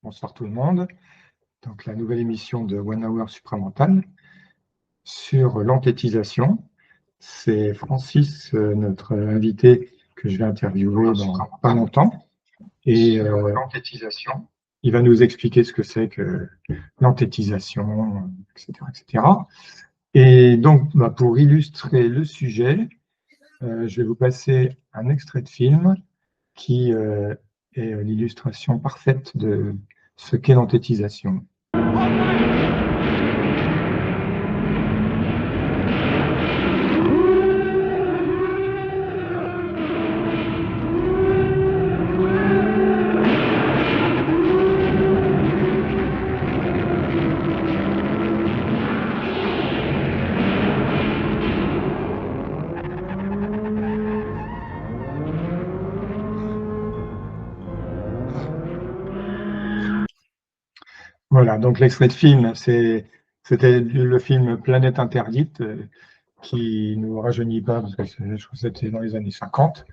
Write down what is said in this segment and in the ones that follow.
Bonsoir tout le monde. Donc la nouvelle émission de One Hour Supramental sur l'enthétisation. C'est Francis, notre invité que je vais interviewer dans pas longtemps. Et l'enthétisation, il va nous expliquer ce que c'est que l'enthétisation, etc., etc. Et donc, pour illustrer le sujet, je vais vous passer un extrait de film qui est l'illustration parfaite de ce qu'est l'enthétisation. Voilà, donc l'extrait de film, c'était le film Planète Interdite, qui ne nous rajeunit pas, parce que je crois que c'était dans les années 50,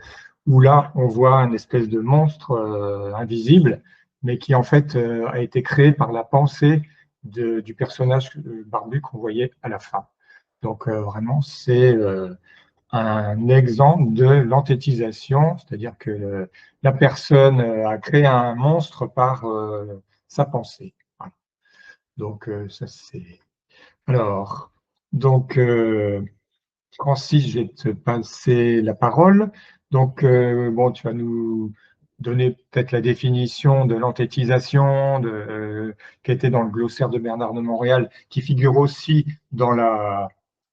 où là, on voit un espèce de monstre invisible, mais qui en fait a été créé par la pensée du personnage barbu qu'on voyait à la fin. Donc vraiment, c'est un exemple de l'enthétisation, c'est-à-dire que la personne a créé un monstre par sa pensée. Voilà. Donc ça c'est. Alors, donc Francis, je vais te passer la parole. Donc bon, tu vas nous donner peut-être la définition de l'enthétisation, qui était dans le glossaire de Bernard de Montréal, qui figure aussi dans la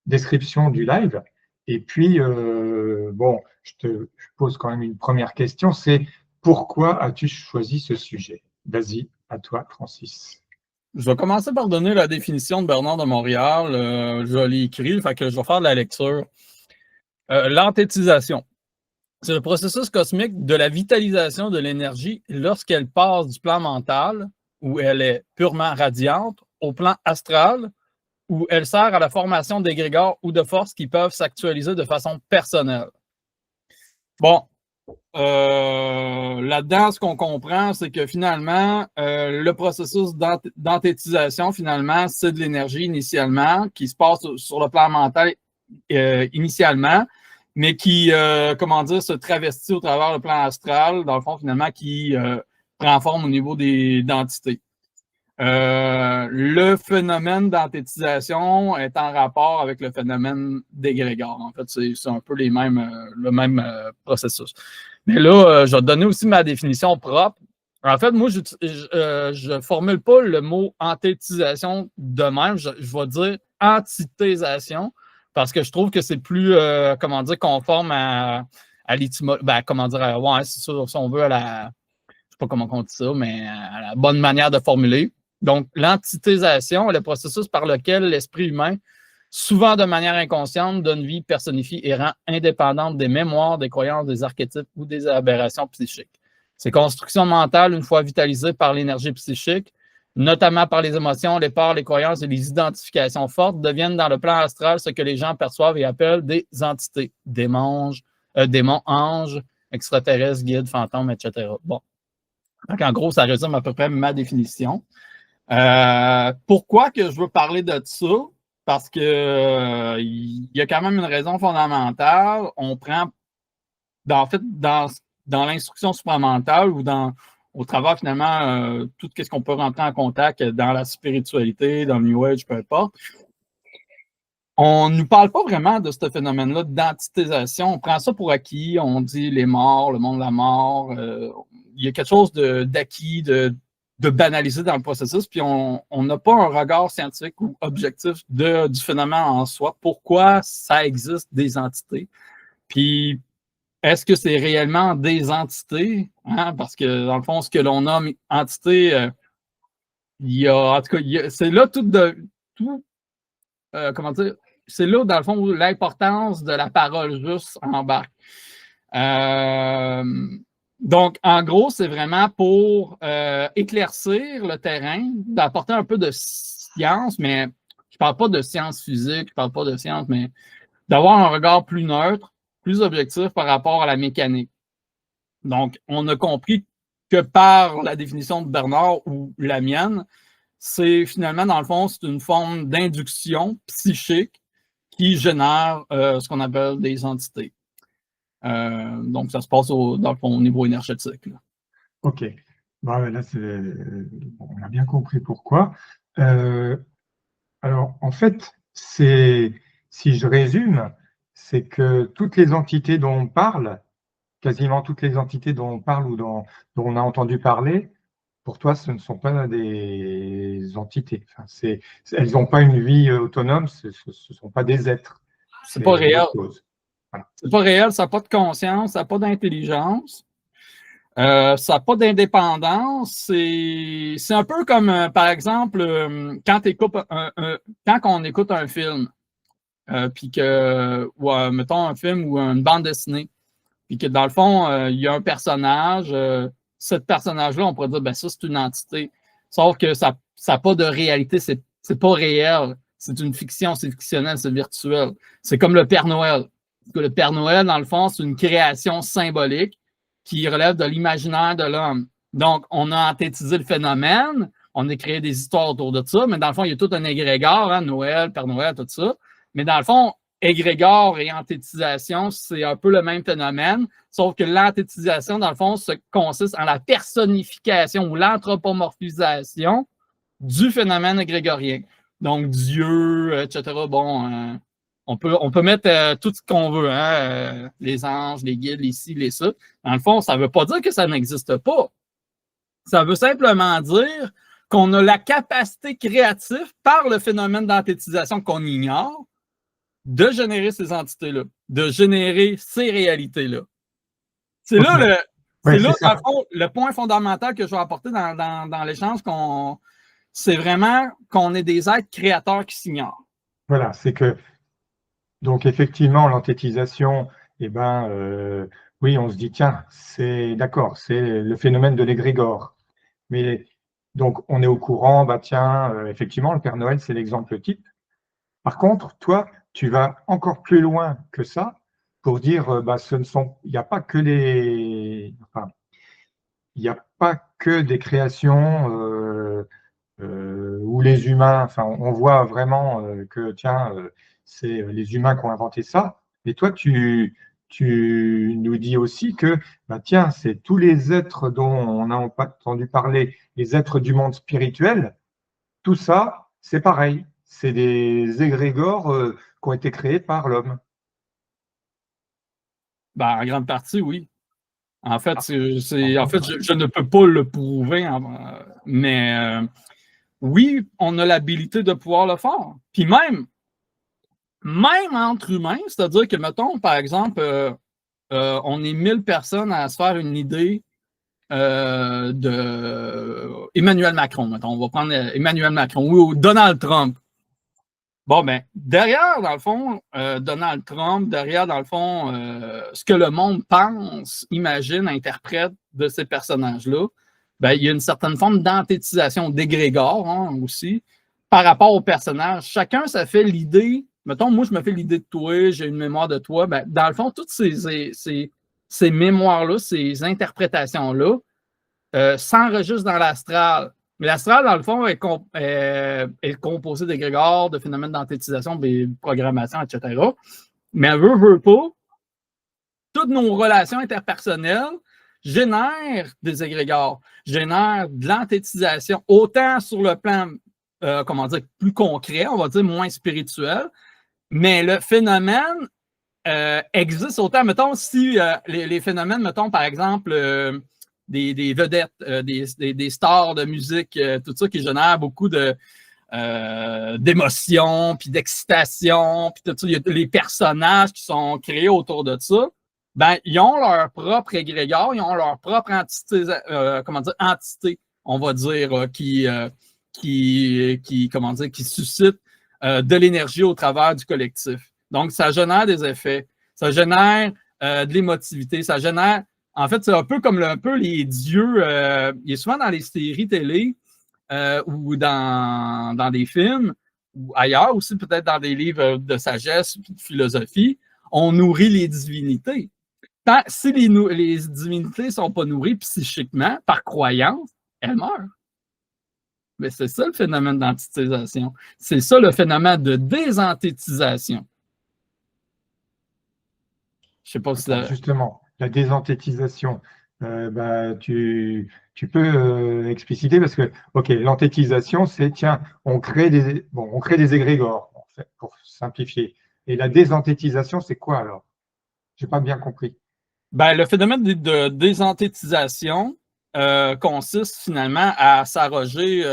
description du live. Et puis, bon, je pose quand même une première question, c'est pourquoi as-tu choisi ce sujet? Vas-y, à toi, Francis. Je vais commencer par donner la définition de Bernard de Montréal. Je l'ai écrit, fait que je vais faire de la lecture. L'enthétisation. C'est le processus cosmique de la vitalisation de l'énergie lorsqu'elle passe du plan mental, où elle est purement radiante, au plan astral, où elle sert à la formation d'égrégores ou de forces qui peuvent s'actualiser de façon personnelle. Bon, là-dedans, ce qu'on comprend, c'est que finalement, le processus d'enthétisation, finalement, c'est de l'énergie initialement qui se passe sur le plan mental initialement, mais qui, comment dire, se travestit au travers le plan astral, dans le fond, finalement, qui prend forme au niveau d'entités. Le phénomène d'enthétisation est en rapport avec le phénomène d'égrégore. En fait, c'est un peu le même processus. Mais là, je vais te donner aussi ma définition propre. En fait, moi, je formule pas le mot enthétisation de même. Je vais dire antithésation parce que je trouve que c'est plus, comment dire, conforme à l'étymologie. Ben, comment dire, ouais, c'est ça, si on veut, je sais pas comment on dit ça, mais à la bonne manière de formuler. Donc, l'antithésation est le processus par lequel l'esprit humain, souvent de manière inconsciente, donne vie, personnifie et rend indépendante des mémoires, des croyances, des archétypes ou des aberrations psychiques. Ces constructions mentales, une fois vitalisées par l'énergie psychique, notamment par les émotions, les peurs, les croyances et les identifications fortes, deviennent dans le plan astral ce que les gens perçoivent et appellent des entités, démons, anges, extraterrestres, guides, fantômes, etc. Bon. Donc, en gros, ça résume à peu près ma définition. Pourquoi que je veux parler de ça? Parce que il y a quand même une raison fondamentale. On prend, en fait, dans l'instruction supramentale ou au travers, finalement, tout ce qu'on peut rentrer en contact dans la spiritualité, dans le New Age, peu importe. On ne nous parle pas vraiment de ce phénomène-là d'entithésation. On prend ça pour acquis. On dit les morts, le monde de la mort. Il y a quelque chose d'acquis, de banalisé dans le processus, puis on n'a pas un regard scientifique ou objectif du phénomène en soi. Pourquoi ça existe des entités? Puis, est-ce que c'est réellement des entités? Hein? Parce que, dans le fond, ce que l'on nomme entité, il y a, en tout cas, c'est là comment dire, c'est là, dans le fond, où l'importance de la parole juste embarque. Donc, en gros, c'est vraiment pour éclaircir le terrain, d'apporter un peu de science, mais je ne parle pas de science physique, je ne parle pas de science, mais d'avoir un regard plus neutre, plus objectif par rapport à la mécanique. Donc, on a compris que par la définition de Bernard ou la mienne, c'est finalement, dans le fond, c'est une forme d'induction psychique qui génère ce qu'on appelle des entités. Donc, ça se passe dans le fond, au niveau énergétique. Là. OK. Bon, là, on a bien compris pourquoi. Alors, en fait, si je résume, c'est que toutes les entités dont on parle, quasiment toutes les entités dont on parle ou dont on a entendu parler, pour toi, ce ne sont pas des entités. Enfin, elles n'ont pas une vie autonome, ce ne sont pas des êtres. C'est pas des réel. choses. Voilà. C'est pas réel, ça n'a pas de conscience, ça n'a pas d'intelligence. Ça n'a pas d'indépendance. C'est un peu comme, par exemple, quand on écoute un film, puis que, ou mettons un film ou une bande dessinée, puis que dans le fond, il y a un personnage, ce personnage-là, on pourrait dire, ben ça, c'est une entité. Sauf que ça n'a pas de réalité, c'est pas réel. C'est une fiction, c'est fictionnel, c'est virtuel. C'est comme le Père Noël. Le Père Noël, dans le fond, c'est une création symbolique qui relève de l'imaginaire de l'homme. Donc, on a anthétisé le phénomène, on a créé des histoires autour de ça, mais dans le fond, il y a tout un égrégore, hein, Noël, Père Noël, tout ça. Mais dans le fond, égrégore et anthétisation, c'est un peu le même phénomène, sauf que l'anthétisation, dans le fond, consiste en la personnification ou l'anthropomorphisation du phénomène égrégorien. Donc, Dieu, etc. Bon, on peut mettre tout ce qu'on veut, hein, les anges, les guides, les ci, les ça. Dans le fond, ça ne veut pas dire que ça n'existe pas. Ça veut simplement dire qu'on a la capacité créative, par le phénomène d'anthétisation qu'on ignore, de générer ces entités-là, de générer ces réalités-là. C'est okay. Là, dans le fond, le point fondamental que je vais apporter dans l'échange, c'est vraiment qu'on est des êtres créateurs qui s'ignorent. Voilà, c'est que, donc effectivement, l'anthétisation, oui, on se dit, tiens, c'est d'accord, c'est le phénomène de l'égrégore. Mais donc, on est au courant, effectivement, le Père Noël, c'est l'exemple type. Par contre, toi, tu vas encore plus loin que ça pour dire, il n'y a pas que des créations où les humains, on voit vraiment que, c'est les humains qui ont inventé ça. Et toi, tu nous dis aussi que, c'est tous les êtres dont on a entendu parler, les êtres du monde spirituel, tout ça, c'est pareil. C'est des égrégores qui ont été créés par l'homme. En grande partie, oui. En fait, je ne peux pas le prouver, mais oui, on a l'habilité de pouvoir le faire. Puis même entre humains, c'est-à-dire que, mettons, par exemple, on est 1000 personnes à se faire une idée de Emmanuel Macron, mettons. On va prendre Emmanuel Macron ou Donald Trump. Bon, derrière, dans le fond, Donald Trump, derrière, dans le fond, ce que le monde pense, imagine, interprète de ces personnages-là, il y a une certaine forme d'anthétisation, d'égrégore aussi, par rapport aux personnages. Chacun se fait l'idée, mettons, moi, je me fais l'idée de toi, j'ai une mémoire de toi. Dans le fond, toutes ces mémoires-là, ces interprétations-là, s'enregistrent dans l'astral. Mais l'astral, dans le fond, est composé d'égrégores, de phénomènes d'anthétisation, de programmation, etc. Mais veut pas, toutes nos relations interpersonnelles génèrent des égrégores, génèrent de l'anthétisation, autant sur le plan, plus concret, on va dire moins spirituel, mais le phénomène existe autant, mettons, si les phénomènes, mettons, par exemple, des vedettes, des stars de musique, tout ça qui génère beaucoup d'émotions, puis d'excitation, puis tout ça. Il y a les personnages qui sont créés autour de ça. Ils ont leur propre égrégore, ils ont leur propre entité, on va dire, qui suscite de l'énergie au travers du collectif. Donc, ça génère des effets, ça génère de l'émotivité, ça génère. En fait, c'est un peu comme les dieux. Il est souvent dans les séries télé ou dans des films ou ailleurs aussi, peut-être dans des livres de sagesse, de philosophie, on nourrit les divinités. si les divinités ne sont pas nourries psychiquement, par croyance, elles meurent. Mais c'est ça le phénomène d'antitisation. C'est ça le phénomène de désanthétisation. Je ne sais pas si ça... Justement, la désanthétisation, tu peux expliciter parce que, ok, l'anthétisation, c'est, tiens, on crée des égrégores, en fait, pour simplifier. Et la désanthétisation, c'est quoi alors? Je n'ai pas bien compris. Ben, le phénomène de désanthétisation consiste finalement à s'arroger,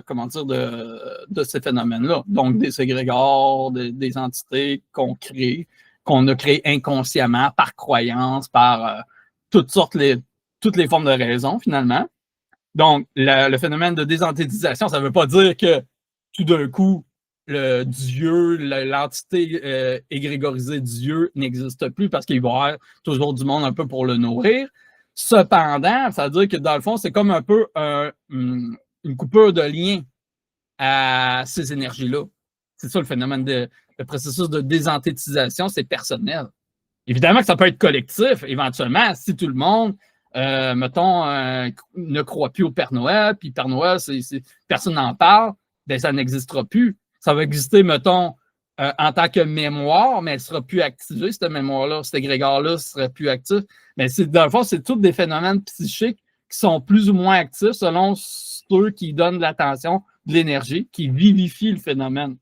comment dire, de ces phénomènes-là. Donc, des égrégores, des entités qu'on crée, qu'on a créées inconsciemment, par croyance, par toutes les formes de raison, finalement. Donc, le phénomène de désanthétisation, ça ne veut pas dire que tout d'un coup, le Dieu, l'entité égrégorisée Dieu n'existe plus parce qu'il va y avoir toujours du monde un peu pour le nourrir. Cependant, ça veut dire que dans le fond, c'est comme un peu une coupure de lien à ces énergies-là. C'est ça le phénomène le processus de désanthétisation, c'est personnel. Évidemment que ça peut être collectif, éventuellement, si tout le monde, mettons, ne croit plus au Père Noël, puis Père Noël, personne n'en parle, ben ça n'existera plus. Ça va exister, mettons, en tant que mémoire, mais elle ne sera plus activée, cette mémoire-là, cet égrégore-là ne sera plus actif. Mais dans le fond, c'est tous des phénomènes psychiques qui sont plus ou moins actifs selon ceux qui donnent de l'attention, de l'énergie, qui vivifient le phénomène.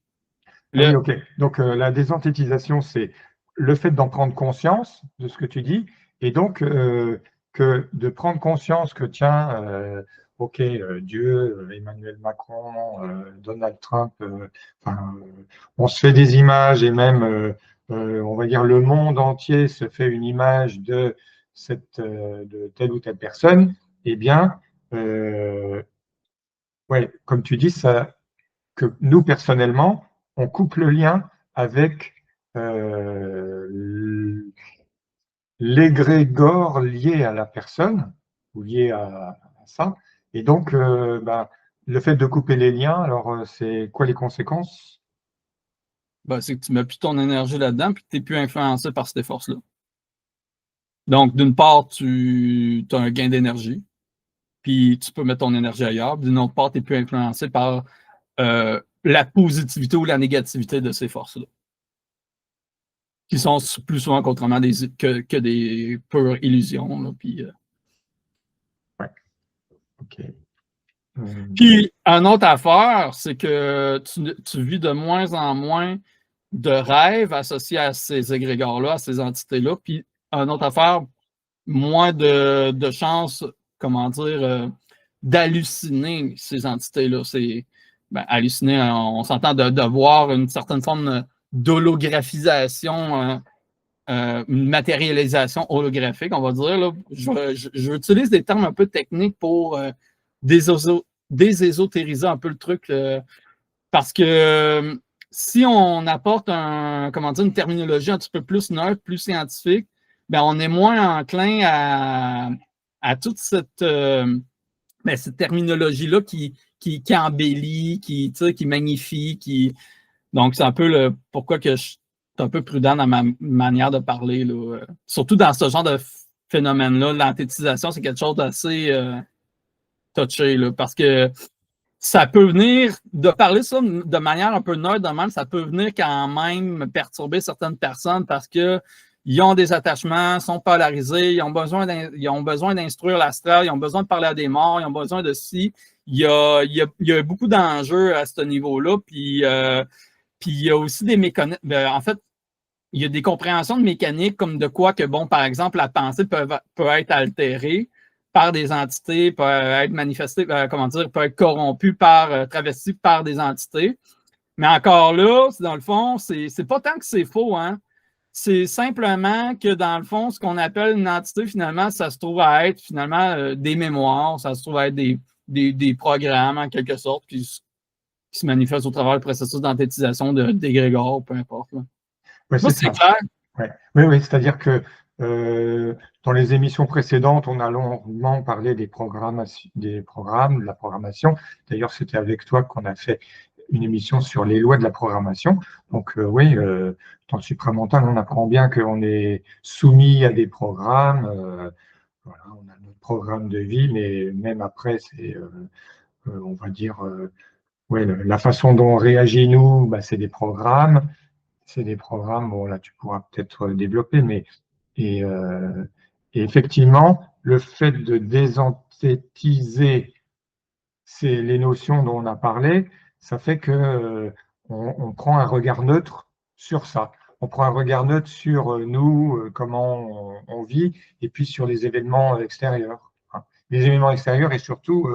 Oui, ok. Donc, la désanthétisation, c'est le fait d'en prendre conscience de ce que tu dis, et donc que de prendre conscience que, tiens, ok, Dieu, Emmanuel Macron, Donald Trump, on se fait des images, et même, on va dire, le monde entier se fait une image de de telle ou telle personne, eh bien, ouais, comme tu dis, que nous, personnellement, on coupe le lien avec l'égrégore lié à la personne ou lié à ça. Et donc, le fait de couper les liens, alors c'est quoi les conséquences? Ben, c'est que tu ne mets plus ton énergie là-dedans puis que tu n'es plus influencé par ces forces-là. Donc, d'une part, tu as un gain d'énergie, puis tu peux mettre ton énergie ailleurs. D'une autre part, tu n'es plus influencé par la positivité ou la négativité de ces forces-là, qui sont plus souvent qu'autrement que des pures illusions. Là, puis, Ouais, ok. Puis, une autre affaire, c'est que tu vis de moins en moins de rêves associés à ces égrégores-là, à ces entités-là. Puis, une autre affaire, moins de chances, comment dire, d'halluciner ces entités-là. C'est halluciner, on s'entend de voir une certaine forme d'holographisation, une matérialisation holographique, on va dire. Là. J'utilise des termes un peu techniques pour désésotériser un peu le truc, parce que si on apporte une terminologie un petit peu plus neutre, plus scientifique, ben on est moins enclin à toute cette terminologie-là qui embellit, qui magnifie, Donc, c'est un peu pourquoi que je suis un peu prudent dans ma manière de parler. Là. Surtout dans ce genre de phénomène-là, l'anthétisation, c'est quelque chose d'assez touché, là, parce que ça peut venir, de parler ça de manière un peu neutre de même, ça peut venir quand même perturber certaines personnes parce qu'ils ont des attachements, sont polarisés, ils ont besoin d'instruire l'astral, ils ont besoin de parler à des morts, ils ont besoin de ci. Il y a beaucoup d'enjeux à ce niveau-là. Puis il y a aussi des mécanismes. En fait, il y a des compréhensions de mécanique comme de quoi que, par exemple, la pensée peut être altérée par des entités, peut être manifestée, peut être corrompue travestie par des entités. Mais encore là, dans le fond, c'est pas tant que c'est faux, hein. C'est simplement que, dans le fond, ce qu'on appelle une entité, finalement, ça se trouve à être, finalement, des mémoires, ça se trouve à être des programmes, en quelque sorte, qui se manifestent au travers du processus d'anthétisation d'égrégores, peu importe. Là. Ouais, Moi, c'est c'est ça. clair. Ouais. Oui, c'est-à-dire que dans les émissions précédentes, on a longuement parlé des programmes, de la programmation. D'ailleurs, c'était avec toi qu'on a fait une émission sur les lois de la programmation. Donc oui, dans le supramental, on apprend bien qu'on est soumis à des programmes. Voilà, on a notre programme de vie, mais même après, c'est, on va dire, ouais, la façon dont on réagit, nous, bah, c'est des programmes. C'est des programmes, bon, là, tu pourras peut-être développer, mais et, et effectivement, le fait de désanthétiser les notions dont on a parlé, ça fait que on prend un regard neutre sur ça. On prend un regard neutre sur nous, comment on vit, et puis sur les événements extérieurs, hein. Les événements extérieurs et surtout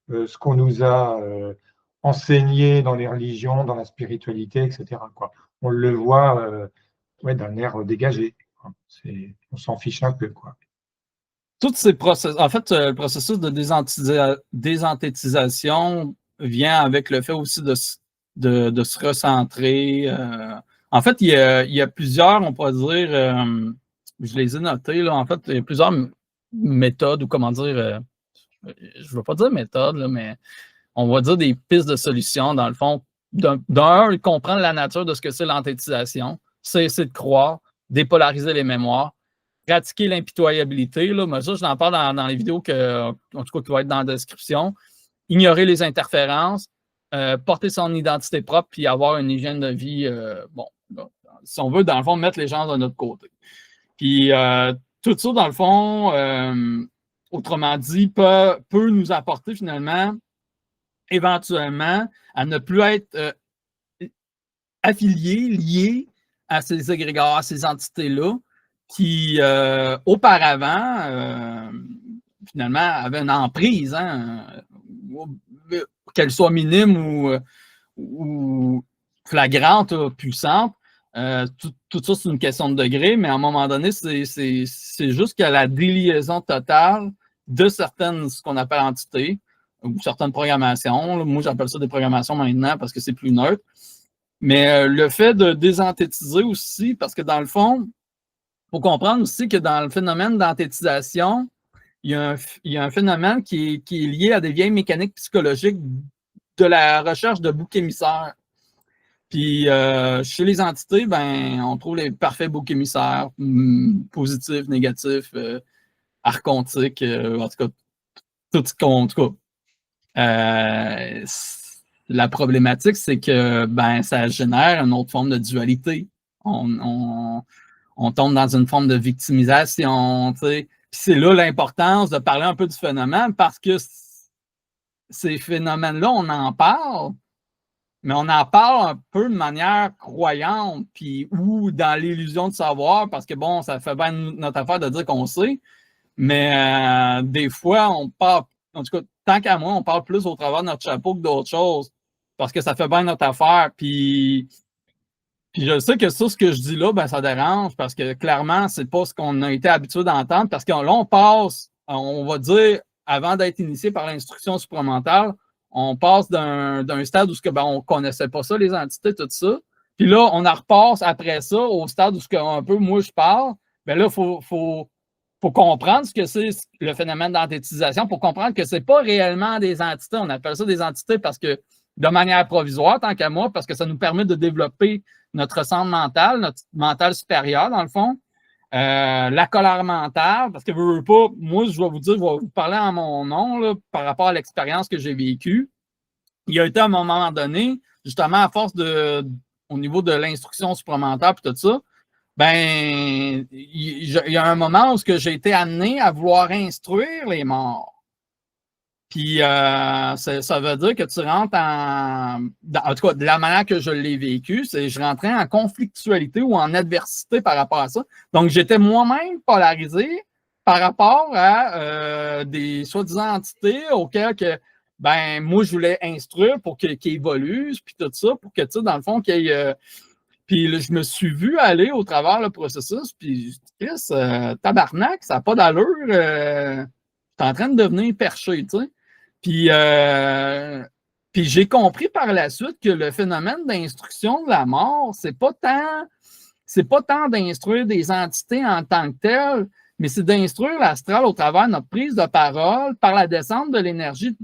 ce qu'on nous a enseigné dans les religions, dans la spiritualité, etc., quoi. On le voit ouais, d'un air dégagé, hein. On s'en fiche un peu, quoi. Tous ces processus, en fait, le processus de désanthétisation vient avec le fait aussi de se recentrer. En fait, il y a plusieurs, on pourrait dire, je les ai notés, là, en fait, il y a plusieurs méthodes, ou comment dire, je ne veux pas dire méthode, là, mais on va dire des pistes de solutions, dans le fond. D'un, comprendre la nature de ce que c'est l'anthétisation, c'est de croire, dépolariser les mémoires, pratiquer l'impitoyabilité, là, mais ça, je n'en parle dans les vidéos en tout cas, qui vont être dans la description. Ignorer les interférences, porter son identité propre, puis avoir une hygiène de vie, bon, là, si on veut, dans le fond, mettre les gens de notre côté. Puis tout ça, dans le fond, autrement dit, peut nous apporter finalement, éventuellement, à ne plus être affiliés, liés à ces égrégores, à ces entités-là, qui, auparavant, finalement, avaient une emprise, hein, qu'elle soit minime ou flagrante, puissante. Tout ça, c'est une question de degré, mais à un moment donné, c'est juste qu'il y a la déliaison totale de certaines, ce qu'on appelle entités, ou certaines programmations. Moi, j'appelle ça des programmations maintenant parce que c'est plus neutre. Mais le fait de désanthétiser aussi, parce que dans le fond, il faut comprendre aussi que dans le phénomène d'anthétisation, il y a un phénomène qui est lié à des vieilles mécaniques psychologiques de la recherche de boucs émissaires. Puis chez les entités, ben, on trouve les parfaits boucs émissaires, positifs, négatifs, archontiques, en tout cas, en tout cas. La problématique, c'est que ben, ça génère une autre forme de dualité. On tombe dans une forme de victimisation, tu sais. Puis c'est là l'importance de parler un peu du phénomène parce que ces phénomènes-là, on en parle, mais on en parle un peu de manière croyante, puis ou dans l'illusion de savoir, parce que bon, ça fait bien notre affaire de dire qu'on sait, mais des fois, on parle, en tout cas, tant qu'à moi, on parle plus au travers de notre chapeau que d'autres choses, parce que ça fait bien notre affaire, puis je sais que ça, ce que je dis là, ben, ça dérange, parce que clairement, c'est pas ce qu'on a été habitué d'entendre, parce que là, on passe, on va dire, avant d'être initié par l'instruction supramentale, on passe d'un stade où ben, on ne connaissait pas ça, les entités, tout ça. Puis là, on en repasse après ça au stade où un peu moi je parle. Ben là, il faut comprendre ce que c'est le phénomène d'anthétisation, pour comprendre que ce n'est pas réellement des entités. On appelle ça des entités parce que, de manière provisoire, tant qu'à moi, parce que ça nous permet de développer notre centre mental, notre mental supérieur, dans le fond. La colère mentale, parce que pas, moi, je vais vous dire, je vais vous parler en mon nom là, par rapport à l'expérience que j'ai vécue. Il y a été à un moment donné, justement, à force au niveau de l'instruction supramentale et tout ça, ben, il y a un moment où j'ai été amené à vouloir instruire les morts. Puis, ça veut dire que tu rentres en tout cas, de la manière que je l'ai vécu, c'est je rentrais en conflictualité ou en adversité par rapport à ça. Donc, j'étais moi-même polarisé par rapport à des soi-disant entités auxquelles ben, moi, je voulais instruire pour qu'ils évoluent, puis tout ça, pour que, tu sais, dans le fond, qu'il y ait... Puis là, je me suis vu aller au travers le processus, puis je dis, Chris, tabarnak, ça n'a pas d'allure. Je suis en train de devenir perché, tu sais. Puis j'ai compris par la suite que le phénomène d'instruction de la mort, c'est pas tant d'instruire des entités en tant que telles, mais c'est d'instruire l'astral au travers de notre prise de parole par la descente de l'énergie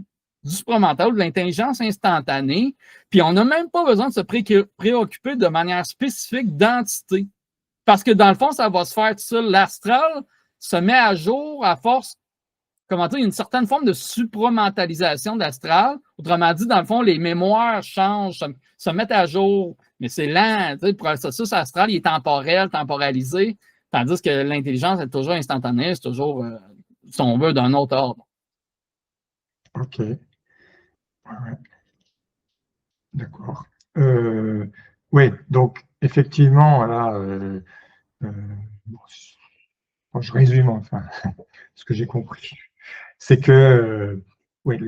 du supramental ou de l'intelligence instantanée, puis on n'a même pas besoin de se préoccuper de manière spécifique d'entité. Parce que dans le fond, ça va se faire tout seul. L'astral se met à jour à force, comment dire, il y a une certaine forme de supramentalisation de l'astral. Autrement dit, dans le fond, les mémoires changent, se mettent à jour, mais c'est lent. Le processus astral, il est temporel, temporalisé, tandis que l'intelligence est toujours instantanée, c'est toujours, si on veut, d'un autre ordre. OK. Ouais. D'accord. Oui, donc effectivement, là, bon, je résume enfin ce que j'ai compris. C'est que, oui,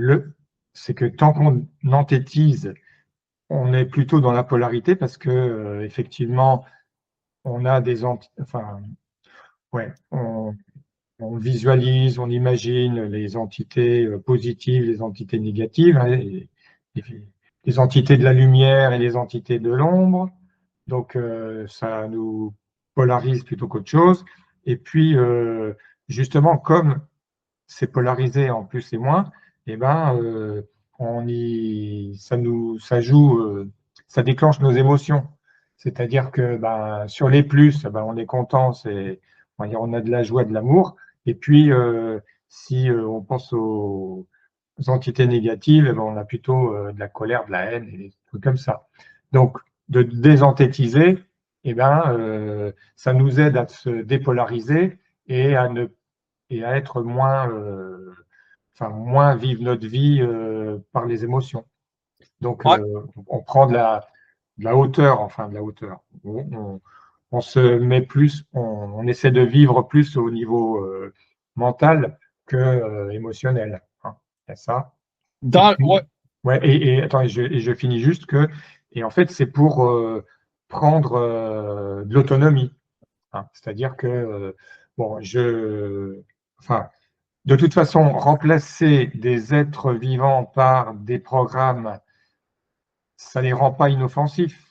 c'est que tant qu'on enthétise, on est plutôt dans la polarité parce que effectivement, on a des enfin, ouais, on visualise, on imagine les entités positives, les entités négatives, hein, les entités de la lumière et les entités de l'ombre. Donc, ça nous polarise plutôt qu'autre chose. Et puis, justement, comme c'est polarisé en plus et moins, eh ben, ça joue, ça déclenche nos émotions. C'est-à-dire que ben, sur les plus, ben, on est content, on a de la joie, de l'amour. Et puis, si on pense aux entités négatives, eh ben, on a plutôt de la colère, de la haine et des trucs comme ça. Donc, de désenthétiser, eh ben, ça nous aide à se dépolariser et à être moins vivre notre vie par les émotions. Donc, Ouais. on prend de la hauteur, enfin de la hauteur. On se met plus, on essaie de vivre plus au niveau mental que émotionnel. Hein. C'est ça. Et puis, Ouais. ouais, attends, je finis juste et en fait, c'est pour prendre de l'autonomie. Hein. C'est-à-dire que, bon, enfin, de toute façon, remplacer des êtres vivants par des programmes, ça ne les rend pas inoffensifs,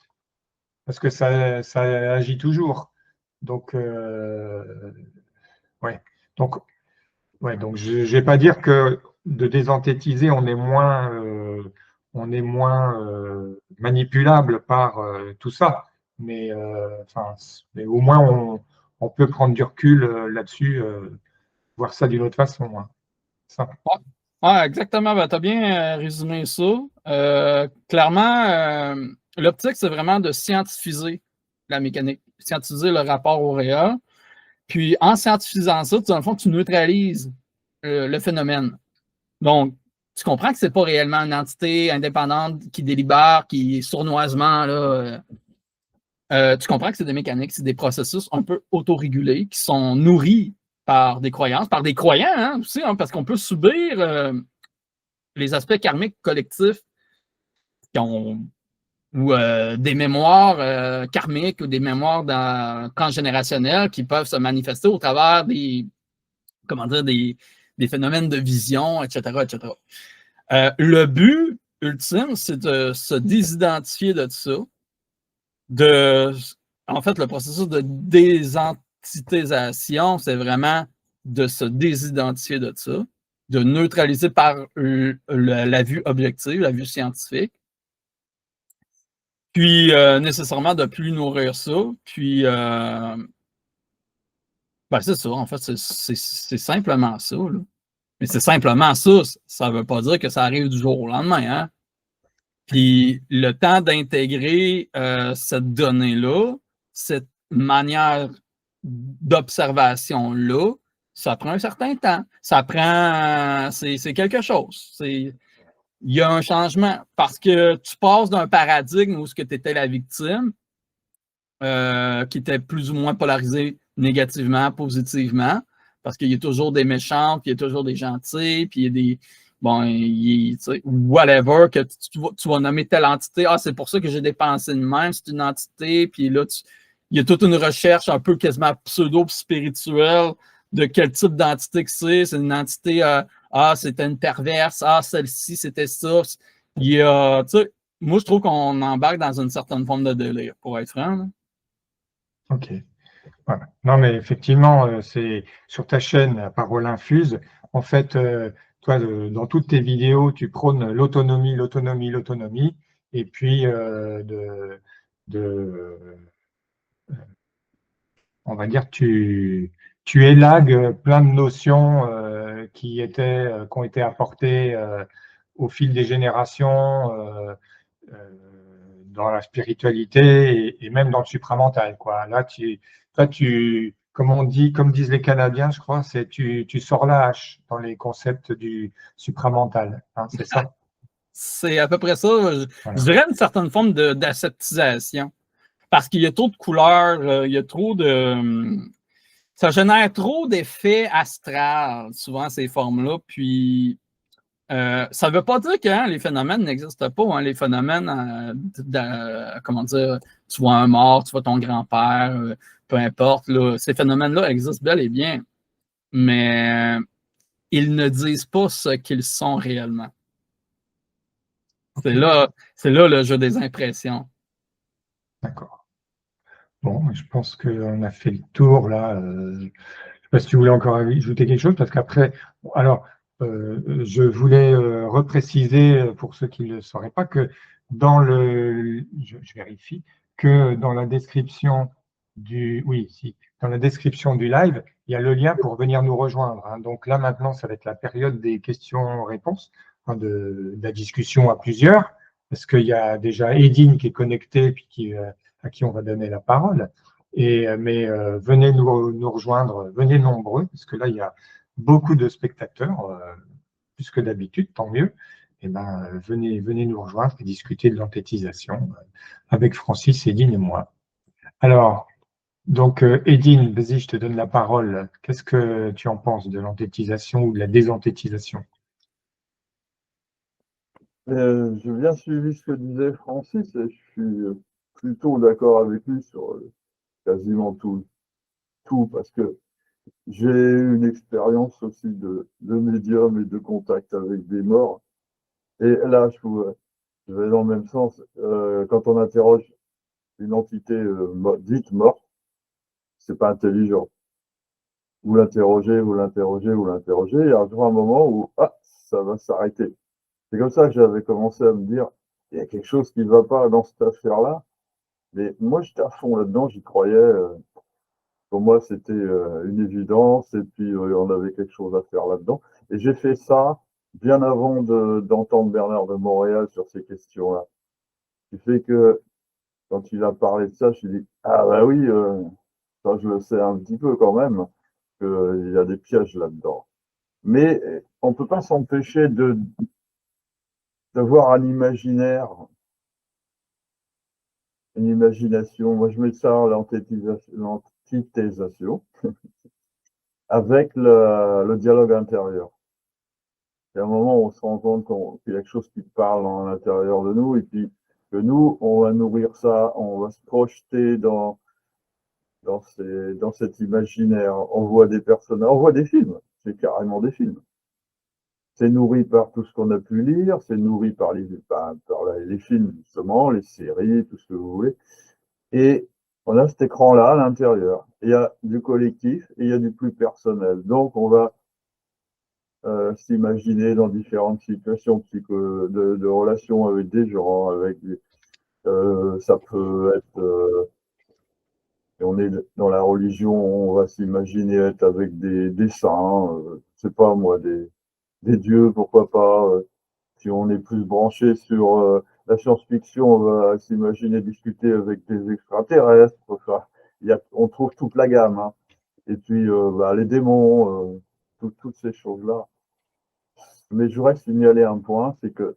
parce que ça agit toujours. Donc, ouais. Donc, donc je ne vais pas dire que de désenthétiser, on est moins manipulable par tout ça, mais, mais au moins on peut prendre du recul là-dessus, voir ça d'une autre façon. Hein. Ça. Ouais. Ouais, exactement. Ben, tu as bien résumé ça. Clairement, l'optique, c'est vraiment de scientifiser la mécanique, scientifiser le rapport au réel. Puis, en scientifisant ça, dans le fond, tu neutralises le phénomène. Donc, tu comprends que c'est pas réellement une entité indépendante qui délibère, qui sournoisement, là, tu comprends que c'est des mécaniques, c'est des processus un peu autorégulés qui sont nourris par des croyances, par des croyants hein, aussi, hein, parce qu'on peut subir les aspects karmiques collectifs qui ont, ou des mémoires karmiques ou des mémoires transgénérationnelles qui peuvent se manifester au travers comment dire, des phénomènes de vision, etc., etc. Le but ultime, c'est de se désidentifier de ça, en fait, le processus de désentitisation, c'est vraiment de se désidentifier de ça, de neutraliser par la vue objective, la vue scientifique, puis nécessairement de plus nourrir ça, puis ben c'est ça, en fait, c'est simplement ça, là. Mais c'est simplement ça, ça ne veut pas dire que ça arrive du jour au lendemain, hein? Puis le temps d'intégrer cette donnée-là, cette manière d'observation-là, ça prend un certain temps. Ça prend, c'est quelque chose. Il y a un changement parce que tu passes d'un paradigme où tu étais la victime, qui était plus ou moins polarisé négativement, positivement, parce qu'il y a toujours des méchants, puis il y a toujours des gentils, puis il y a des. Bon, whatever, que tu vas nommer telle entité. Ah, c'est pour ça que j'ai des pensées de même, c'est une entité, puis là, il y a toute une recherche un peu quasiment pseudo-spirituelle de quel type d'entité que c'est. C'est une entité, c'était une perverse, celle-ci, c'était ça. Il y a, moi, je trouve qu'on embarque dans une certaine forme de délire, pour être franc. Là. Ok. Voilà. Non, mais effectivement, c'est sur ta chaîne, Parole Infuse. En fait, toi, dans toutes tes vidéos, tu prônes l'autonomie, l'autonomie, l'autonomie, et puis de on va dire, tu élagues plein de notions qui ont été apportées au fil des générations euh, dans la spiritualité et même dans le supramental, quoi. Là, toi, comme on dit, comme disent les Canadiens, je crois, c'est tu sors la hache dans les concepts du supramental, hein, c'est ça? C'est à peu près ça. Je Voilà. dirais une certaine forme d'aseptisation. Parce qu'il y a trop de couleurs, il y a trop de. Ça génère trop d'effets astrales, souvent, ces formes-là. Puis, ça ne veut pas dire que les phénomènes n'existent pas. Les phénomènes, comment dire, tu vois un mort, tu vois ton grand-père, peu importe. Là, ces phénomènes-là existent bel et bien, mais ils ne disent pas ce qu'ils sont réellement. Ok, C'est là le jeu des impressions. d'accord. Bon, je pense qu'on a fait le tour là. Je ne sais pas si tu voulais encore ajouter quelque chose, parce qu'après, bon, alors, je voulais repréciser pour ceux qui ne le sauraient pas que je vérifie, que dans la description oui, si, dans la description du live, il y a le lien pour venir nous rejoindre, hein. Donc là, maintenant, ça va être la période des questions-réponses, hein, de la discussion à plusieurs, parce qu'il y a déjà Edine qui est connectée, puis à qui on va donner la parole. Mais venez nous rejoindre, venez nombreux, parce que là, il y a beaucoup de spectateurs, plus que d'habitude, tant mieux. Et ben, venez nous rejoindre et discuter de l'anthétisation avec Francis, Edine et moi. Alors, donc, Edine, vas-y, je te donne la parole. Qu'est-ce que tu en penses de l'anthétisation ou de la désanthétisation? J'ai bien suivi ce que disait Francis et je suis plutôt d'accord avec lui sur quasiment tout, parce que j'ai eu une expérience aussi de médium et de contact avec des morts. Et là, je vais dans le même sens. Quand on interroge une entité dite morte, c'est pas intelligent. Vous l'interrogez, vous l'interrogez, vous l'interrogez, et il y a un moment où ça va s'arrêter. C'est comme ça que j'avais commencé à me dire, il y a quelque chose qui ne va pas dans cette affaire-là. Mais moi, j'étais à fond là-dedans, j'y croyais. Pour moi, c'était une évidence, et puis on avait quelque chose à faire là-dedans. Et j'ai fait ça bien avant d'entendre Bernard de Montréal sur ces questions-là. Ce qui fait que quand il a parlé de ça, je me suis dit, ah bah oui, ça, je le sais un petit peu quand même, qu'il y a des pièges là-dedans. Mais on ne peut pas s'empêcher d'avoir un imaginaire, une imagination. Moi, je mets ça en l'antithésation avec le dialogue intérieur. Il y a un moment où on se rend compte qu'il y a quelque chose qui parle à l'intérieur de nous et puis que nous, on va nourrir ça, on va se projeter dans cet imaginaire. On voit des personnages, on voit des films, c'est carrément des films. C'est nourri par tout ce qu'on a pu lire, c'est nourri par les films, justement, les séries, tout ce que vous voulez. Et on a cet écran-là à l'intérieur. Il y a du collectif et il y a du plus personnel. Donc, on va s'imaginer dans différentes situations de relations avec des gens, ça peut être, et on est dans la religion, on va s'imaginer être avec des saints, c'est pas moi, des dieux, pourquoi pas. Si on est plus branché sur la science-fiction, on va s'imaginer discuter avec des extraterrestres. Enfin, on trouve toute la gamme, hein. Et puis les démons, toutes ces choses-là. Mais je voudrais signaler un point, c'est que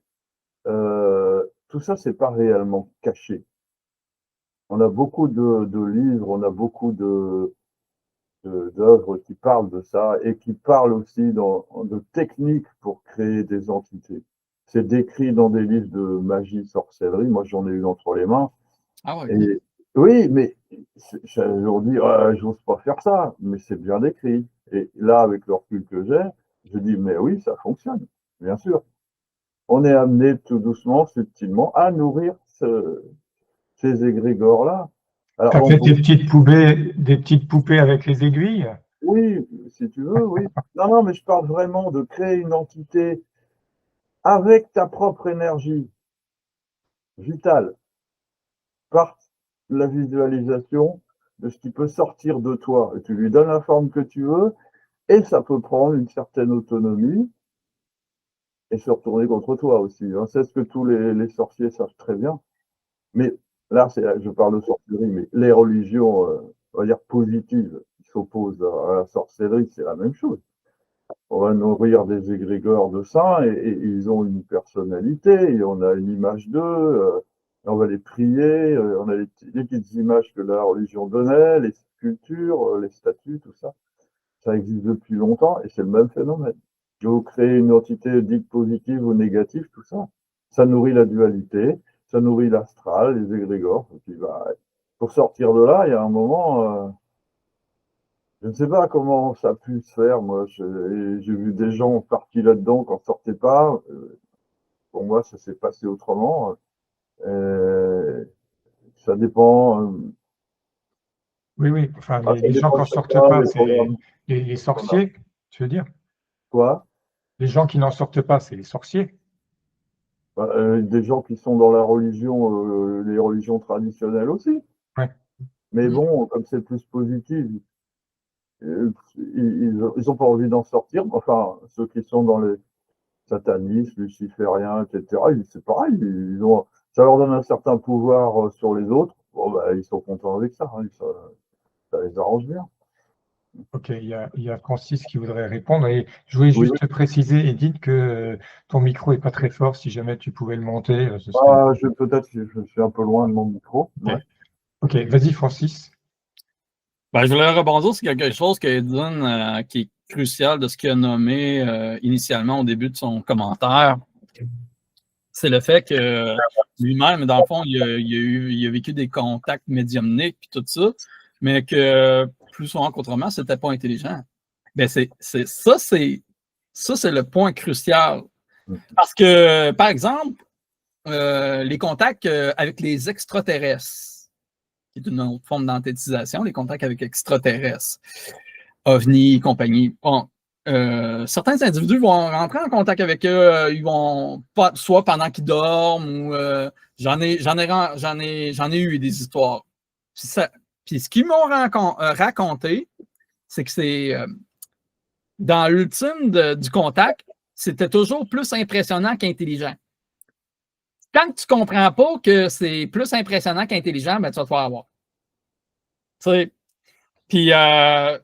tout ça, c'est pas réellement caché. On a beaucoup de livres, on a beaucoup d'œuvres qui parlent de ça et qui parlent aussi de techniques pour créer des entités. C'est décrit dans des livres de magie, sorcellerie. Moi, j'en ai eu entre les mains. Ah ouais. Et oui, mais j'aurais dit, j'ose pas faire ça, mais c'est bien décrit. Et là, avec le recul que j'ai, je dis, mais oui, ça fonctionne, bien sûr. On est amené tout doucement, subtilement, à nourrir ces égrégores-là. Tu as Alors, fait des petites poupées avec les aiguilles? oui, si tu veux, oui. Non, mais je parle vraiment de créer une entité avec ta propre énergie vitale, par la visualisation de ce qui peut sortir de toi. Et tu lui donnes la forme que tu veux, et ça peut prendre une certaine autonomie et se retourner contre toi aussi. Hein. C'est ce que tous les sorciers savent très bien. Mais là, je parle de sorcellerie, mais les religions, on va dire positives, qui s'opposent à la sorcellerie, c'est la même chose. On va nourrir des égrégores de saints et ils ont une personnalité, et on a une image d'eux, on va les prier, on a les petites images que la religion donnait, les sculptures, les statues, tout ça. Ça existe depuis longtemps et c'est le même phénomène. Vous créez une entité dite positive ou négative, tout ça. Ça nourrit la dualité, ça nourrit l'astral, les égrégores. Et puis, pour sortir de là, il y a un moment, je ne sais pas comment ça a pu se faire. Moi, j'ai vu des gens partis là-dedans qui n'en sortaient pas. Pour moi, ça s'est passé autrement. Ça dépend. Oui. Enfin, Ça les gens qui dépend n'en de sortent chacun, pas, des c'est programmes les qu'on a. sorciers, tu veux dire? Quoi? Les gens qui n'en sortent pas, c'est les sorciers. Des gens qui sont dans la religion, les religions traditionnelles aussi. Ouais. Mais bon, comme c'est plus positif, ils n'ont pas envie d'en sortir. Enfin, ceux qui sont dans les satanistes, lucifériens, etc., c'est pareil. Ça leur donne un certain pouvoir sur les autres. Bon, ils sont contents avec ça. Hein, ça les arrange bien. Ok, il y a Francis qui voudrait répondre. Et je voulais Oui. juste te préciser, Edith, que ton micro n'est pas très fort. Si jamais tu pouvais le monter, ce serait. Peut-être que je suis un peu loin de mon micro. Ouais. Ok, vas-y, Francis. Ben, je voulais rebondir sur quelque chose qui est crucial de ce qu'il a nommé initialement au début de son commentaire. C'est le fait que lui-même, dans le fond, il a vécu des contacts médiumniques et tout ça, mais que plus souvent qu'autrement, c'était pas intelligent. Ben ça, c'est le point crucial. Parce que, par exemple, les contacts avec les extraterrestres, qui est une autre forme d'enthétisation, les contacts avec extraterrestres, OVNI, compagnie. Bon, certains individus vont rentrer en contact avec eux, ils vont pas, soit pendant qu'ils dorment ou j'en ai eu des histoires. Puis ce qu'ils m'ont raconté, c'est que c'est dans l'ultime du contact, c'était toujours plus impressionnant qu'intelligent. Tant que tu ne comprends pas que c'est plus impressionnant qu'intelligent, ben, tu vas te faire avoir. Tu sais, puis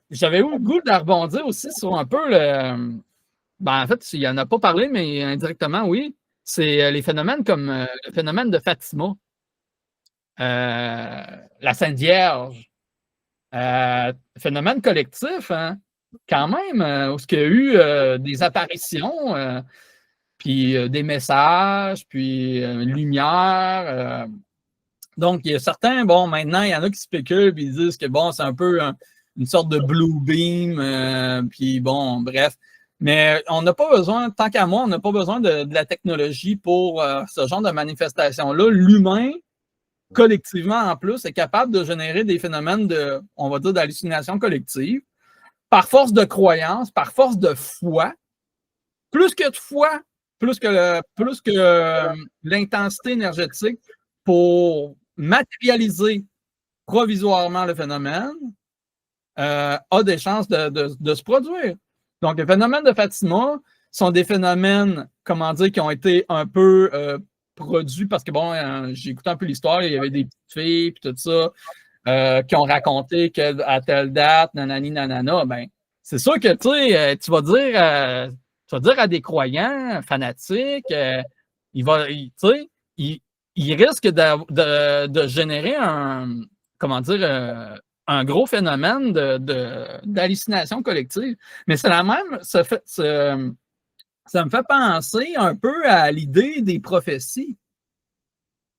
j'avais eu le goût de rebondir aussi sur un peu le. Ben, en fait, il n'en a pas parlé, mais indirectement, oui. C'est les phénomènes comme le phénomène de Fatima, la Sainte Vierge, phénomène collectif, hein, quand même, où il y a eu des apparitions, puis des messages, puis une lumière. Donc, il y a certains, bon, maintenant, il y en a qui spéculent et ils disent que, bon, c'est un peu une sorte de blue beam, puis bon, bref. Mais on n'a pas besoin, tant qu'à moi, on n'a pas besoin de la technologie pour ce genre de manifestation-là. L'humain, collectivement, en plus, est capable de générer des phénomènes de, on va dire, d'hallucination collective, par force de croyance, par force de foi, plus que de foi, plus que l'intensité énergétique pour matérialiser provisoirement le phénomène, a des chances de se produire. Donc, les phénomènes de Fatima sont des phénomènes, comment dire, qui ont été un peu produits parce que, bon, j'ai écouté un peu l'histoire, il y avait des petites filles et tout ça qui ont raconté qu'à telle date, nanani, nanana, ben, c'est sûr que, tu vas dire à des croyants fanatiques, il risque de générer comment dire, un gros phénomène d'hallucination collective. Mais c'est la même, ça me fait penser un peu à l'idée des prophéties.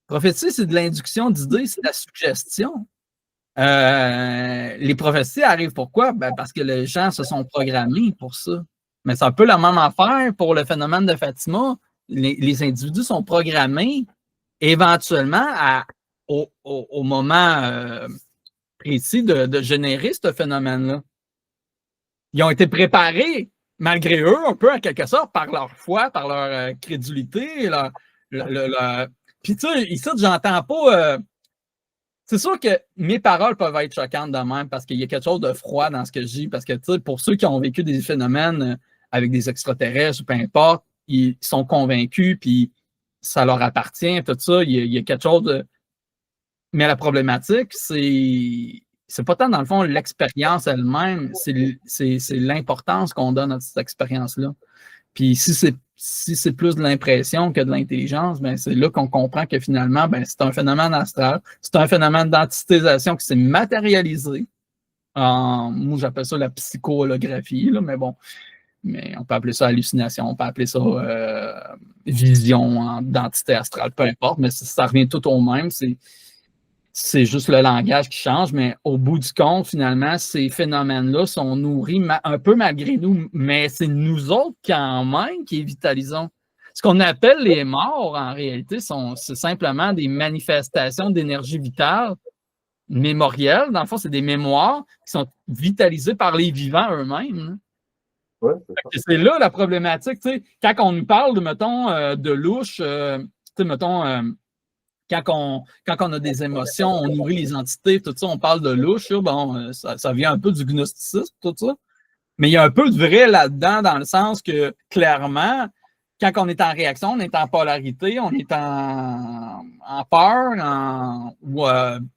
Prophétie, c'est de l'induction d'idées, c'est de la suggestion. Les prophéties arrivent pourquoi? Ben parce que les gens se sont programmés pour ça. Mais c'est un peu la même affaire pour le phénomène de Fatima. Les individus sont programmés éventuellement au moment précis de générer ce phénomène-là. ils ont été préparés, malgré eux, un peu en quelque sorte, par leur foi, par leur crédulité. Puis tu sais, ici, j'entends pas... c'est sûr que mes paroles peuvent être choquantes de même parce qu'il y a quelque chose de froid dans ce que je dis. Parce que, tu sais, pour ceux qui ont vécu des phénomènes avec des extraterrestres ou peu importe, ils sont convaincus, puis ça leur appartient, tout ça. Il y a quelque chose de... Mais la problématique, c'est pas tant, dans le fond, l'expérience elle-même, c'est l'importance qu'on donne à cette expérience-là. Puis si c'est plus de l'impression que de l'intelligence, ben c'est là qu'on comprend que finalement, ben c'est un phénomène astral, c'est un phénomène d'entitisation qui s'est matérialisé. Moi, j'appelle ça la psychoholographie, là, mais bon, mais on peut appeler ça hallucination, on peut appeler ça vision d'entité astrale, peu importe, mais ça revient tout au même. C'est juste le langage qui change, mais au bout du compte, finalement, ces phénomènes-là sont nourris un peu malgré nous, mais c'est nous autres quand même qui les vitalisons. Ce qu'on appelle les morts, en réalité, c'est simplement des manifestations d'énergie vitale mémorielle. Dans le fond, c'est des mémoires qui sont vitalisées par les vivants eux-mêmes. Ouais, c'est là la problématique. Quand on nous parle, mettons, de louche, mettons... Quand on a des émotions, on nourrit les entités, tout ça, on parle de louche, bon, ça vient un peu du gnosticisme, tout ça. Mais il y a un peu de vrai là-dedans, dans le sens que, clairement, quand on est en réaction, on est en polarité, on est en peur, ou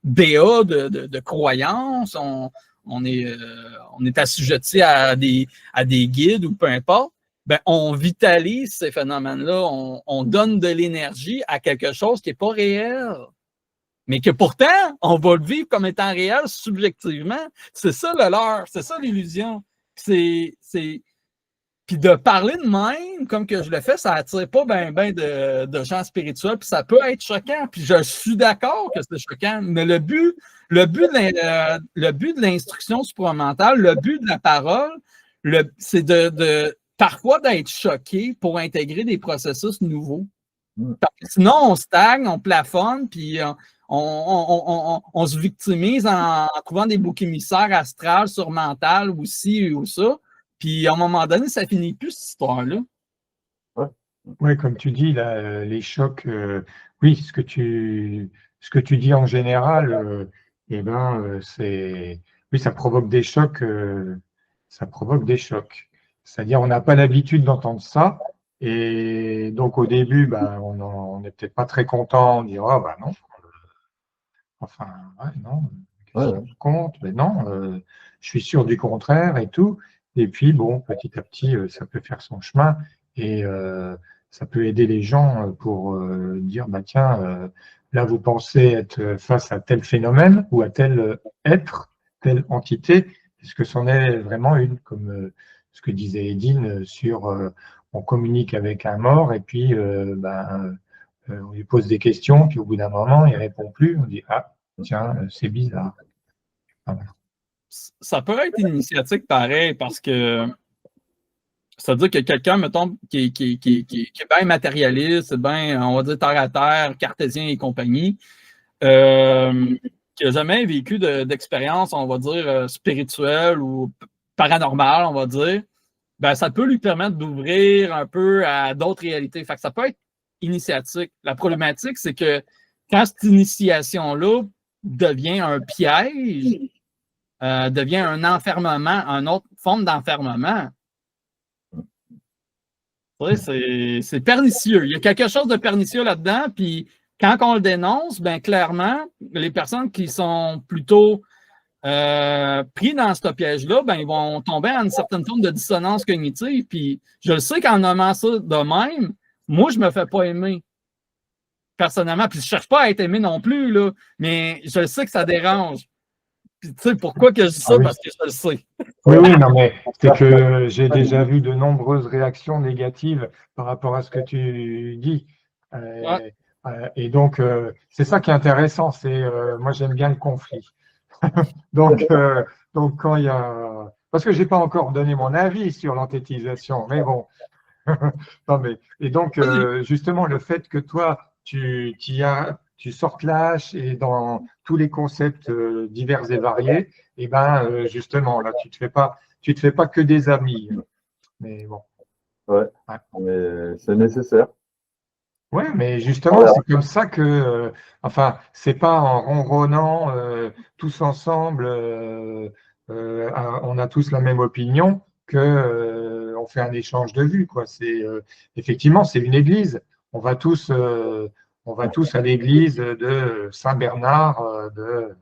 BA de croyance, on est assujetti à des guides ou peu importe. Ben, on vitalise ces phénomènes-là, on donne de l'énergie à quelque chose qui n'est pas réel. Mais que pourtant, on va le vivre comme étant réel subjectivement. C'est ça le leurre, c'est ça l'illusion. Puis de parler de même, comme que je le fais, ça attire pas ben de gens spirituels, puis ça peut être choquant. Puis je suis d'accord que c'est choquant, mais le but de l'instruction supramentale, le but de la parole, c'est parfois d'être choqué pour intégrer des processus nouveaux. Sinon, on stagne, on plafonne, puis on se victimise en trouvant des boucs émissaires astrales, surmentales, ou ci ou ça. Puis à un moment donné, ça finit plus, cette histoire-là. Oui, comme tu dis, là, les chocs, oui, ce que tu dis en général, oui, ça provoque des chocs, C'est-à-dire, on n'a pas l'habitude d'entendre ça. Et donc, au début, on n'est peut-être pas très content. On dit, oh, non. Enfin, ouais, non. Compte, mais non, je suis sûr du contraire et tout. Et puis, bon, petit à petit, ça peut faire son chemin. Et ça peut aider les gens pour dire, tiens, là, vous pensez être face à tel phénomène ou à tel être, telle entité. Est-ce que c'en est vraiment une, comme ce que disait Edine sur on communique avec un mort et puis on lui pose des questions, puis au bout d'un moment, il ne répond plus. On dit ah, tiens, c'est bizarre. Ah, voilà. Ça peut être initiatique pareil parce que c'est-à-dire que quelqu'un, mettons, qui est bien matérialiste, bien, on va dire terre à terre, cartésien et compagnie, qui n'a jamais vécu d'expérience, on va dire, spirituelle ou paranormale, on va dire, ben, ça peut lui permettre d'ouvrir un peu à d'autres réalités. Fait que ça peut être initiatique. La problématique, c'est que quand cette initiation-là devient un piège, devient un enfermement, une autre forme d'enfermement, c'est pernicieux. Il y a quelque chose de pernicieux là-dedans, puis quand on le dénonce, ben clairement, les personnes qui sont plutôt pris dans ce piège-là, ben, ils vont tomber en une certaine forme de dissonance cognitive. Puis je le sais qu'en nommant ça de même, moi, je me fais pas aimer. Personnellement, puis je cherche pas à être aimé non plus, là, mais je le sais que ça dérange. Puis tu sais, pourquoi que je dis ça? Oui. Parce que je le sais. Oui, non, mais c'est que j'ai déjà vu de nombreuses réactions négatives par rapport à ce que tu dis. Et donc, c'est ça qui est intéressant, moi j'aime bien le conflit. donc quand il y a... Parce que je n'ai pas encore donné mon avis sur l'enthétisation, mais bon. Non, mais... Et donc, justement, le fait que toi, tu tu sortes l'âge et dans tous les concepts divers et variés, et ben justement, là, tu te fais pas que des amis. Mais bon. Ouais, Ouais. mais c'est nécessaire. Ouais, mais justement, Voilà. c'est comme ça que, enfin, c'est pas en ronronnant tous ensemble, on a tous la même opinion que on fait un échange de vues, quoi. C'est effectivement, c'est une église. On va tous, on va tous à l'église de Saint-Bernard de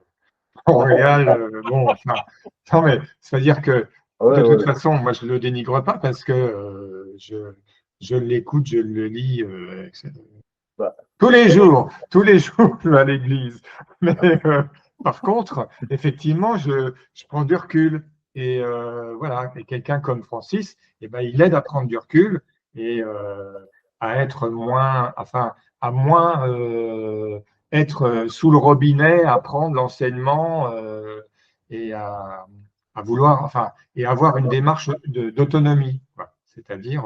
Montréal. Bon, enfin, non mais c'est-à-dire que de Ouais, toute ouais. façon, moi, je le dénigre pas parce que je l'écoute, je le lis, etc. Bah, Tous les jours, je vais à l'église. Mais par contre, effectivement, je prends du recul. Et voilà, et quelqu'un comme Francis, eh ben, il aide à prendre du recul et à être moins, enfin, à moins être sous le robinet, à prendre l'enseignement et à vouloir, enfin, et avoir une démarche d'autonomie, quoi. C'est-à-dire,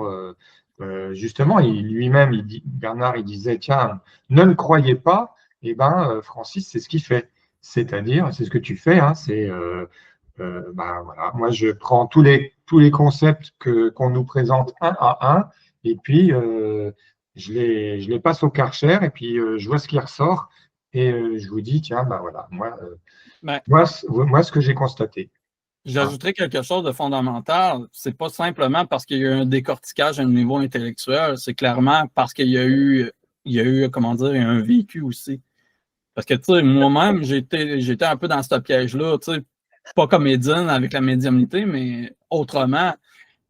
justement, lui-même, Bernard, il disait, tiens, ne le croyez pas, et ben, Francis, c'est ce qu'il fait. C'est-à-dire, c'est ce que tu fais, hein, c'est, ben, voilà, moi, je prends tous les concepts qu'on nous présente un à un, et puis je les passe au Karcher, et puis je vois ce qui ressort, et je vous dis, tiens, ben voilà, Ben, moi, ce que j'ai constaté. Voilà. j'ajouterais quelque chose de fondamental. C'est pas simplement parce qu'il y a eu un décortiquage à un niveau intellectuel, c'est clairement parce il y a eu, comment dire, un vécu aussi. Parce que, tu sais, moi-même, j'étais un peu dans ce piège-là, tu sais, pas comédienne avec la médiumnité, mais autrement.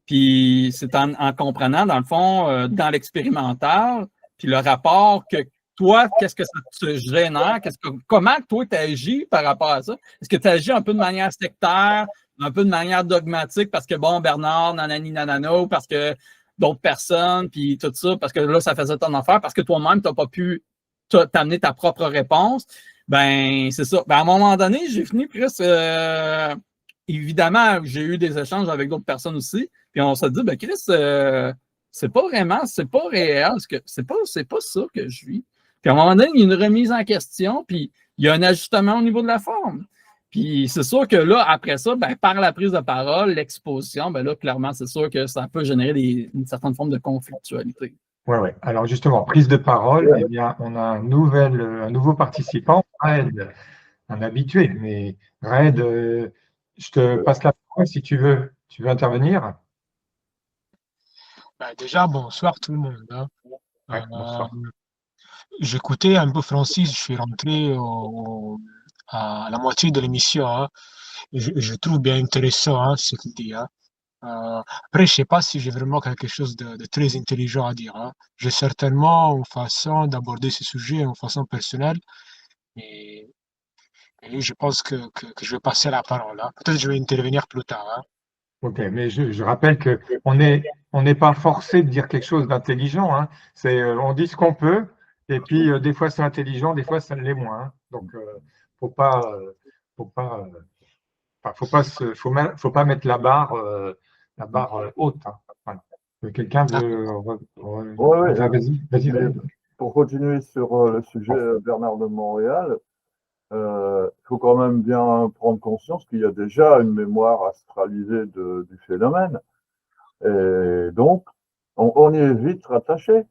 Puis c'est en comprenant, dans le fond, dans l'expérimental, puis le rapport que toi, qu'est-ce que ça te génère? Comment toi, tu agis par rapport à ça? Est-ce que tu agis un peu de manière sectaire, un peu de manière dogmatique, parce que bon, Bernard, nanani, nanana, ou parce que d'autres personnes, puis tout ça, parce que là, ça faisait ton affaire, parce que toi-même, tu n'as pas pu t'amener ta propre réponse? Ben, c'est ça. Ben, à un moment donné, j'ai fini presque. Évidemment, j'ai eu des échanges avec d'autres personnes aussi. Puis on s'est dit, ben Chris, c'est pas vraiment, c'est pas réel, c'est pas ça que je vis. Puis à un moment donné, il y a une remise en question, puis il y a un ajustement au niveau de la forme. Puis c'est sûr que là, après ça, ben, par la prise de parole, l'exposition, ben là, clairement, c'est sûr que ça peut générer une certaine forme de conflictualité. Ouais, ouais. Alors justement, prise de parole, eh bien, on a un nouveau participant, Red, un habitué. Mais Red, je te passe la parole si tu veux. Tu veux intervenir? Bah, déjà, bonsoir tout le monde, hein. Ouais, Euh, bonsoir. J'écoutais un peu Francis, je suis rentré à la moitié de l'émission, hein. Je trouve bien intéressant, hein, ce qu'il dit, hein. Après, je sais pas si j'ai vraiment quelque chose de très intelligent à dire, hein. J'ai certainement une façon d'aborder ce sujet, une façon personnelle, et, et je pense que je vais passer la parole, hein. Peut-être que je vais intervenir plus tard, hein. Ok, mais je rappelle que on n'est pas forcé de dire quelque chose d'intelligent, hein. C'est, on dit ce qu'on peut, et puis des fois c'est intelligent, des fois ça ne l'est moins, hein. Donc, faut pas, faut pas, enfin, faut pas mettre la barre haute, hein. Voilà. Quelqu'un D'accord. veut, Ouais, ouais, vas-y, vas-y, mais vas-y. pour continuer sur le sujet Bernard de Montréal, il faut quand même bien prendre conscience qu'il y a déjà une mémoire astralisée du phénomène. Et donc, on y est vite rattaché.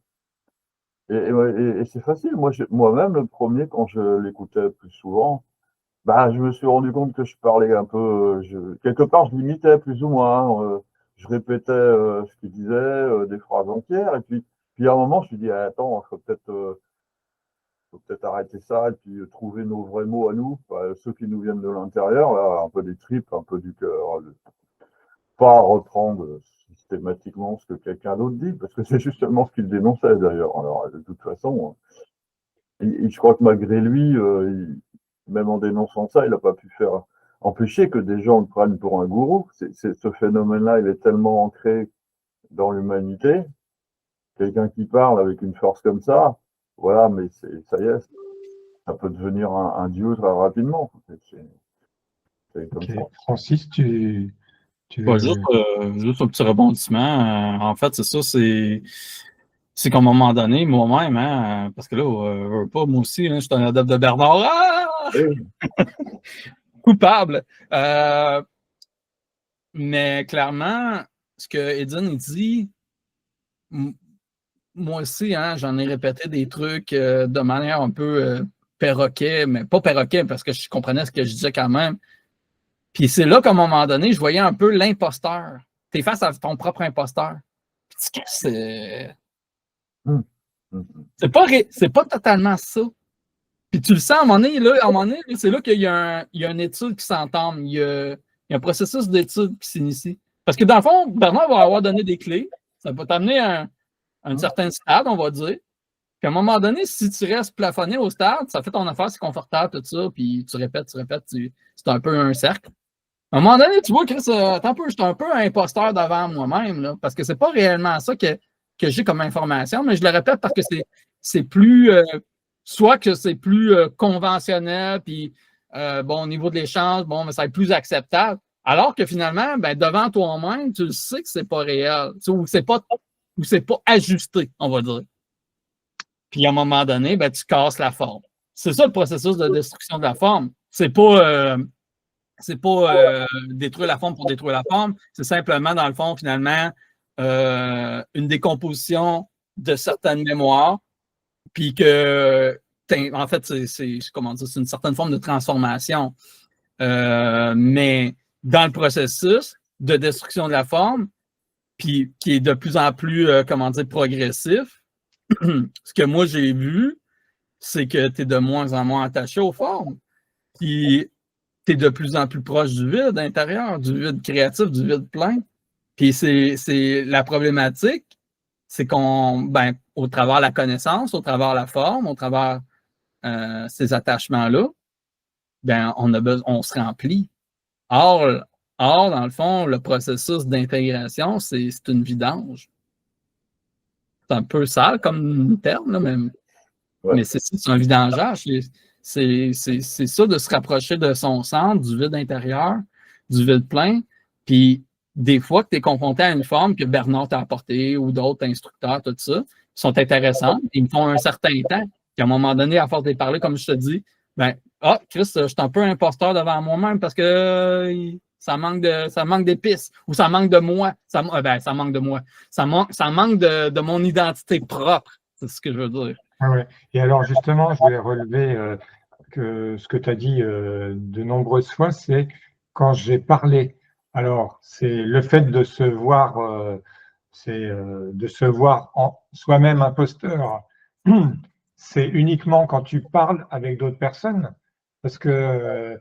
Et c'est facile. Moi-même, le premier, quand je l'écoutais plus souvent, bah, je me suis rendu compte que je parlais un peu, quelque part, je l'imitais plus ou moins. Je répétais ce qu'il disait, des phrases entières. Et puis à un moment, je me suis dit, ah, attends, faut peut-être arrêter ça et puis trouver nos vrais mots à nous, ceux qui nous viennent de l'intérieur, là, un peu des tripes, un peu du cœur. Pas reprendre systématiquement ce que quelqu'un d'autre dit, parce que c'est justement ce qu'il dénonçait d'ailleurs. Alors, de toute façon, je crois que malgré lui, même en dénonçant ça, il n'a pas pu faire empêcher que des gens le prennent pour un gourou. Ce phénomène-là, il est tellement ancré dans l'humanité. Quelqu'un qui parle avec une force comme ça, voilà, mais ça y est, ça peut devenir un dieu très rapidement. C'est comme Ok, ça. Francis, tu Bah, veux. juste un petit rebondissement. En fait, c'est ça, c'est. c'est qu'à un moment donné, moi-même, hein, parce que là, moi aussi, hein, je suis un adepte de Bernard. Ah! Coupable. Mais clairement, ce que Edine il dit, moi aussi, hein, j'en ai répété des trucs de manière un peu perroquet, mais pas perroquet parce que je comprenais ce que je disais quand même. Puis c'est là qu'à un moment donné, je voyais un peu l'imposteur. T'es face à ton propre imposteur. C'est c'est pas totalement ça. Puis tu le sens à un moment donné, là, c'est là qu'il y a une étude qui s'entame. Il y a un processus d'étude qui s'initie. Parce que dans le fond, Bernard va avoir donné des clés. Ça va t'amener à un certain stade, on va dire. Puis à un moment donné, si tu restes plafonné au stade, ça fait ton affaire, c'est confortable, tout ça, puis tu répètes, c'est un peu un cercle. À un moment donné, tu vois, Chris, attends un peu, je suis un peu un imposteur devant moi-même, là, parce que c'est pas réellement ça que j'ai comme information, mais je le répète parce que c'est plus, soit que c'est plus conventionnel, puis bon, au niveau de l'échange, bon, mais ça va être plus acceptable. Alors que finalement, ben, devant toi-même, tu sais que c'est pas réel, tu sais, ou c'est pas ajusté, on va dire. Puis à un moment donné, ben, tu casses la forme. C'est ça le processus de destruction de la forme. C'est pas détruire la forme pour détruire la forme. C'est simplement, dans le fond, finalement, une décomposition de certaines mémoires. Puis que, en fait, c'est une certaine forme de transformation. Mais dans le processus de destruction de la forme, puis qui est de plus en plus, progressif, ce que moi j'ai vu, c'est que tu es de moins en moins attaché aux formes. Puis tu es de plus en plus proche du vide intérieur, du vide créatif, du vide plein. Puis c'est la problématique, c'est au travers de la connaissance, au travers de la forme, au travers ces attachements-là, ben, on se remplit. Or, dans le fond, le processus d'intégration, c'est une vidange. C'est un peu sale comme terme, là, mais c'est un vidangeage. C'est ça de se rapprocher de son centre, du vide intérieur, du vide plein. Puis des fois que tu es confronté à une forme que Bernard t'a apportée ou d'autres instructeurs, tout ça, qui sont intéressants, ils me font un certain temps. Puis à un moment donné, à force de parler, comme je te dis, ben, Chris, je suis un peu imposteur devant moi-même parce que ça manque d'épices ou ça manque de moi. Ça manque de moi. Ça manque de mon identité propre. C'est ce que je veux dire. Ah ouais. Et alors justement, je voulais relever que ce que tu as dit de nombreuses fois, c'est quand j'ai parlé. Alors, c'est le fait de se voir, de se voir en soi-même imposteur. C'est uniquement quand tu parles avec d'autres personnes, parce que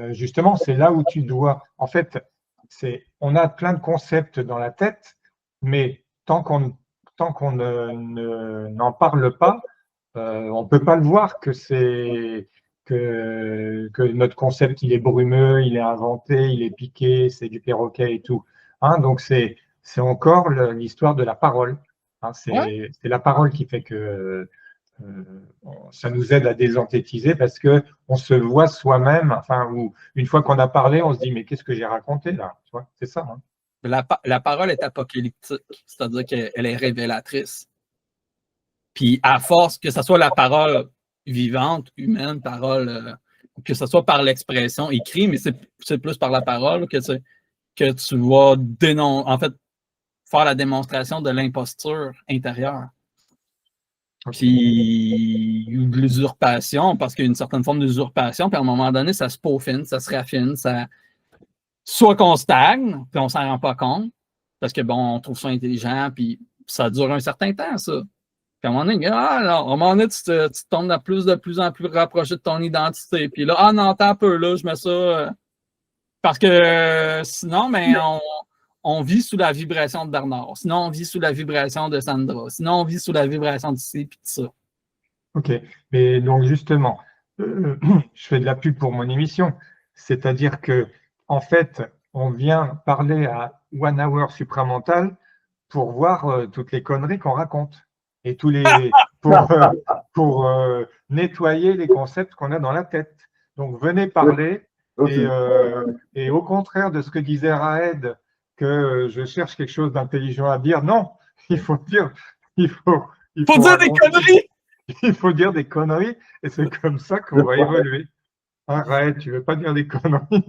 justement, c'est là où tu dois. En fait, on a plein de concepts dans la tête, mais tant qu'on n'en parle pas, on ne peut pas le voir que notre concept il est brumeux, il est inventé, il est piqué, c'est du perroquet et tout. Hein, donc c'est encore l'histoire de la parole. Hein, c'est la parole qui fait que ça nous aide à désenthétiser parce que on se voit soi-même. Enfin, ou une fois qu'on a parlé, on se dit mais qu'est-ce que j'ai raconté là? C'est ça. Hein. La parole est apocalyptique, c'est-à-dire qu'elle est révélatrice. Puis à force que ce soit la parole vivante, humaine, parole, que ce soit par l'expression écrite, mais c'est plus par la parole que tu vas faire la démonstration de l'imposture intérieure. Puis de l'usurpation, parce qu'il y a une certaine forme d'usurpation, puis à un moment donné, ça se peaufine, ça se raffine, soit qu'on stagne, puis on s'en rend pas compte, parce que bon, on trouve ça intelligent, puis ça dure un certain temps, ça. Puis à un moment donné, tu tombes de plus en plus rapproché de ton identité. Puis là, non, attends un peu, là, je mets ça. Parce que sinon, ben, on vit sous la vibration de Bernard. Sinon, on vit sous la vibration de Sandra. Sinon, on vit sous la vibration d'ici, puis de ça. Ok, mais donc justement, je fais de la pub pour mon émission, c'est-à-dire que en fait, on vient parler à One Hour Supramental pour voir toutes les conneries qu'on raconte et pour nettoyer les concepts qu'on a dans la tête. Donc venez parler et au contraire de ce que disait Raed, que je cherche quelque chose d'intelligent à dire, non, il il faut, il Faut faut dire des avancer. conneries! Il faut dire des conneries et c'est comme ça qu'on va évoluer. Arrête, tu veux pas dire des conneries.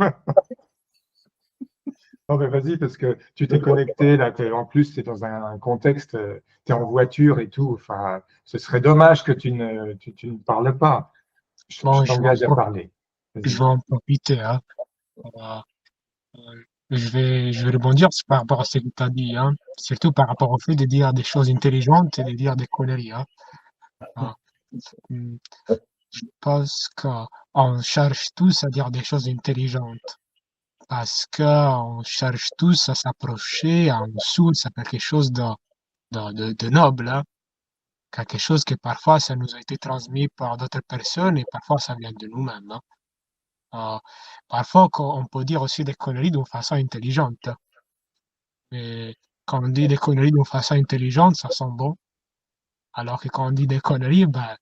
Non, mais vas-y, parce que tu t'es connecté, là, en plus, tu es dans un contexte, tu es en voiture et tout. Enfin, ce serait dommage que tu ne parles pas. Je Bon, t'engage à parler. je Vas-y. vais en profiter, hein. Euh, je vais rebondir par rapport à ce que tu as dit, hein. Surtout par rapport au fait de dire des choses intelligentes et de dire des conneries, hein. Ah, hum, je pense qu'on cherche tous à dire des choses intelligentes parce qu'on cherche tous à s'approcher en dessous à quelque chose de noble, hein. Quelque chose que parfois ça nous a été transmis par d'autres personnes et parfois ça vient de nous-mêmes, hein. Ah, parfois on peut dire aussi des conneries d'une façon intelligente, mais quand on dit des conneries d'une façon intelligente, ça sent bon, alors que quand on dit des conneries, ben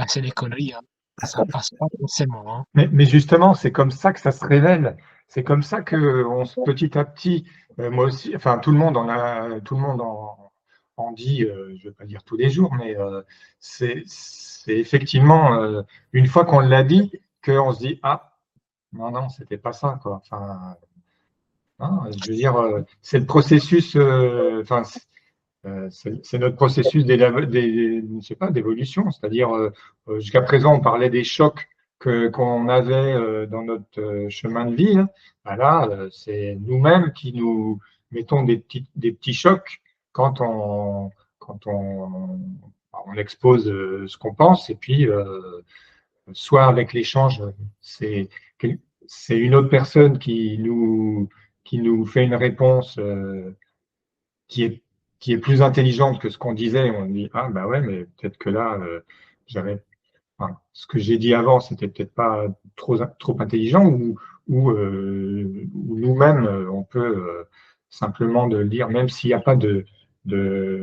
c'est des conneries, hein. Ça passe pas forcément, hein. Mais justement, c'est comme ça que ça se révèle. C'est comme ça que petit à petit, moi aussi, enfin tout le monde tout le monde en dit, je ne vais pas dire tous les jours, mais c'est effectivement une fois qu'on l'a dit qu'on se dit ah non non c'était pas ça quoi. Enfin, hein, je veux dire, c'est le processus. Enfin, c'est notre processus je sais pas, d'évolution. C'est-à-dire, jusqu'à présent, on parlait des chocs qu'on avait dans notre chemin de vie, hein. Ben là, c'est nous-mêmes qui nous mettons des petits chocs quand on expose ce qu'on pense. Et puis, soit avec l'échange, c'est c'est une autre personne qui nous fait une réponse qui est, qui est plus intelligente que ce qu'on disait. On dit, ah bah ouais, mais peut-être que là, j'avais, enfin, ce que j'ai dit avant, c'était peut-être pas trop intelligent, ou nous-mêmes, on peut simplement de le dire, même s'il n'y a pas de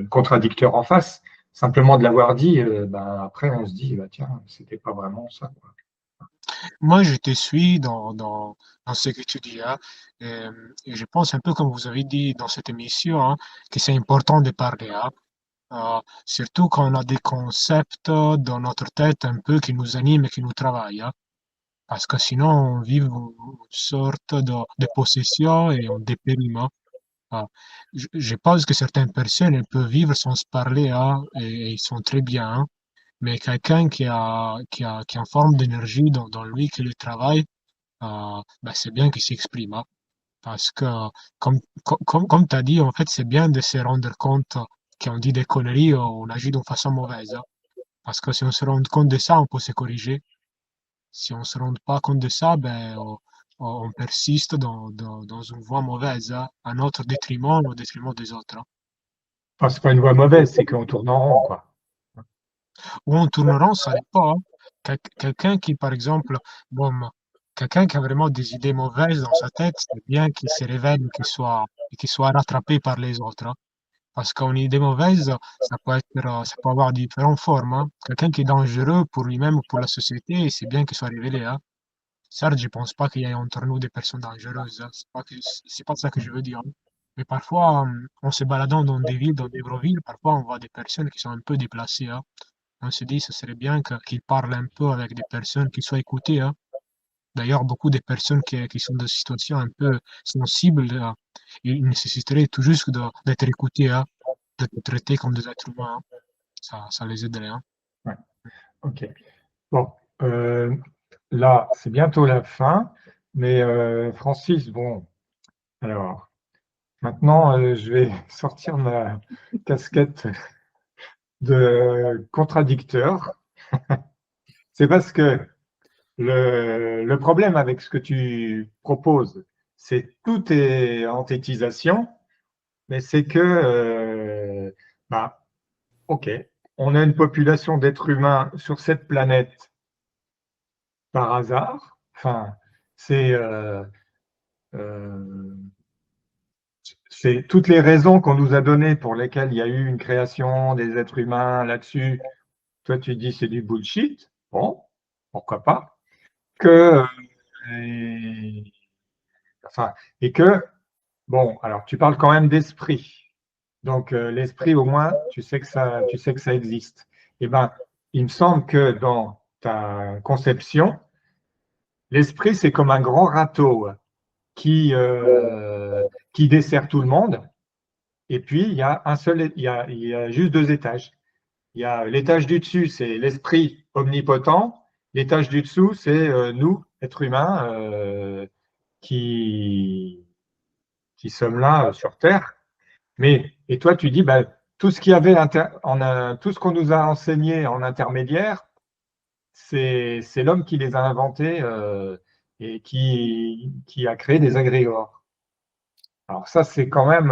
contradicteur en face, simplement de l'avoir dit, ben, après on se dit, bah, tiens, c'était pas vraiment ça, quoi. Moi, je te suis dans ce que tu dis, hein. Et je pense un peu comme vous avez dit dans cette émission, hein, que c'est important de parler, hein. Surtout quand on a des concepts dans notre tête un peu qui nous animent et qui nous travaillent, hein. Parce que sinon, on vit une sorte de possession et on dépérime, hein. Ah, je pense que certaines personnes elles peuvent vivre sans se parler, hein, et ils sont très bien, hein. Mais quelqu'un qui a une forme d'énergie dans lui, qui le travaille, ben, c'est bien qu'il s'exprime, hein. Parce que, comme tu as dit, en fait, c'est bien de se rendre compte qu'on dit des conneries, on agit d'une façon mauvaise, hein. Parce que si on se rend compte de ça, on peut se corriger. Si on se rend pas compte de ça, ben, on persiste dans une voie mauvaise, hein, à notre détriment, au détriment des autres, hein. Enfin, c'est pas une voie mauvaise, c'est qu'on tourne en rond, quoi. Ou on tourne rond, ça dépend, hein. Quelqu'un qui, par exemple, bon, quelqu'un qui a vraiment des idées mauvaises dans sa tête, c'est bien qu'il se révèle et qu'il soit rattrapé par les autres, hein. Parce qu'une idée mauvaise, ça peut avoir différentes formes, hein. Quelqu'un qui est dangereux pour lui-même ou pour la société, c'est bien qu'il soit révélé, hein. Certes, je pense pas qu'il y ait entre nous des personnes dangereuses, hein. C'est pas ça que je veux dire, hein. Mais parfois, en se baladant dans des villes, dans des gros villes, parfois on voit des personnes qui sont un peu déplacées, hein. On se dit, ce serait bien qu'ils parlent un peu avec des personnes qui soient écoutées, hein. D'ailleurs, beaucoup de personnes qui sont dans des situations un peu sensibles, ils nécessiteraient tout juste d'être écoutées, hein, d'être traités comme des êtres humains, hein. Ça les aiderait, hein. Ouais. Ok. Bon, là, c'est bientôt la fin, mais Francis, bon, alors, maintenant, je vais sortir ma casquette de contradicteur. C'est parce que le problème avec ce que tu proposes, c'est tout est anthétisation, mais c'est que, bah, ok, on a une population d'êtres humains sur cette planète par hasard. Enfin, c'est euh, c'est toutes les raisons qu'on nous a données pour lesquelles il y a eu une création des êtres humains là-dessus. Toi, tu dis c'est du bullshit. Bon, pourquoi pas. Que, enfin, et que, bon, alors tu parles quand même d'esprit. Donc, l'esprit, au moins, tu sais que ça existe. Eh ben, il me semble que dans ta conception, l'esprit, c'est comme un grand râteau qui dessert tout le monde. Et puis, il y a juste 2 étages. Il y a l'étage du dessus, c'est l'esprit omnipotent. L'étage du dessous, c'est nous, êtres humains, qui sommes là sur Terre. Et toi, tu dis, bah, tout ce qu'il y avait tout ce qu'on nous a enseigné en intermédiaire, c'est l'homme qui les a inventés et qui a créé des agrégores. Alors ça, c'est quand même,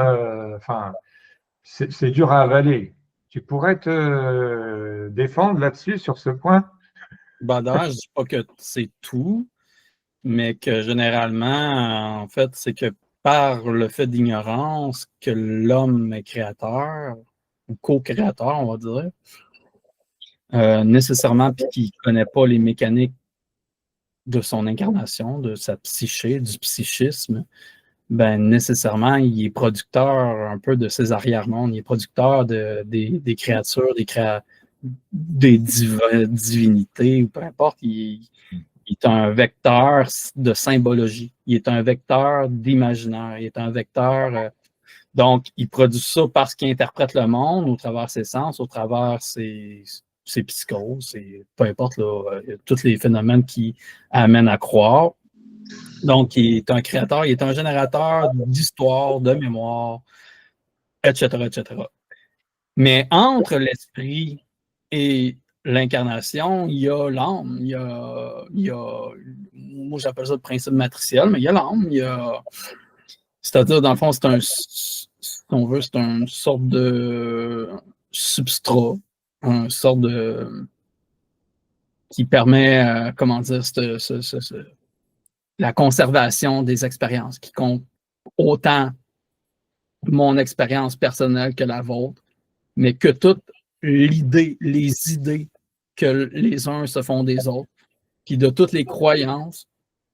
enfin, c'est dur à avaler. Tu pourrais te défendre là-dessus, sur ce point? Ben, d'ailleurs, je dis pas que c'est tout, mais que généralement, en fait, c'est que par le fait d'ignorance que l'homme est créateur, ou co-créateur, on va dire, nécessairement, puis qu'il ne connaît pas les mécaniques de son incarnation, de sa psyché, du psychisme, ben nécessairement, il est producteur un peu de ses arrière-mondes, il est producteur des créatures, des divinités, ou peu importe, il est un vecteur de symbologie, il est un vecteur d'imaginaire, il est un vecteur... donc, il produit ça parce qu'il interprète le monde au travers ses sens, au travers ses psychoses, peu importe là, tous les phénomènes qui amènent à croire. Donc, il est un créateur, il est un générateur d'histoire, de mémoire, etc., etc. Mais entre l'esprit et l'incarnation, il y a l'âme, moi j'appelle ça le principe matriciel, mais il y a l'âme, c'est-à-dire, dans le fond, si on veut, c'est une sorte de substrat, une sorte de... qui permet, comment dire, la conservation des expériences, qui compte autant mon expérience personnelle que la vôtre, mais que toute l'idée, les idées que les uns se font des autres, puis de toutes les croyances,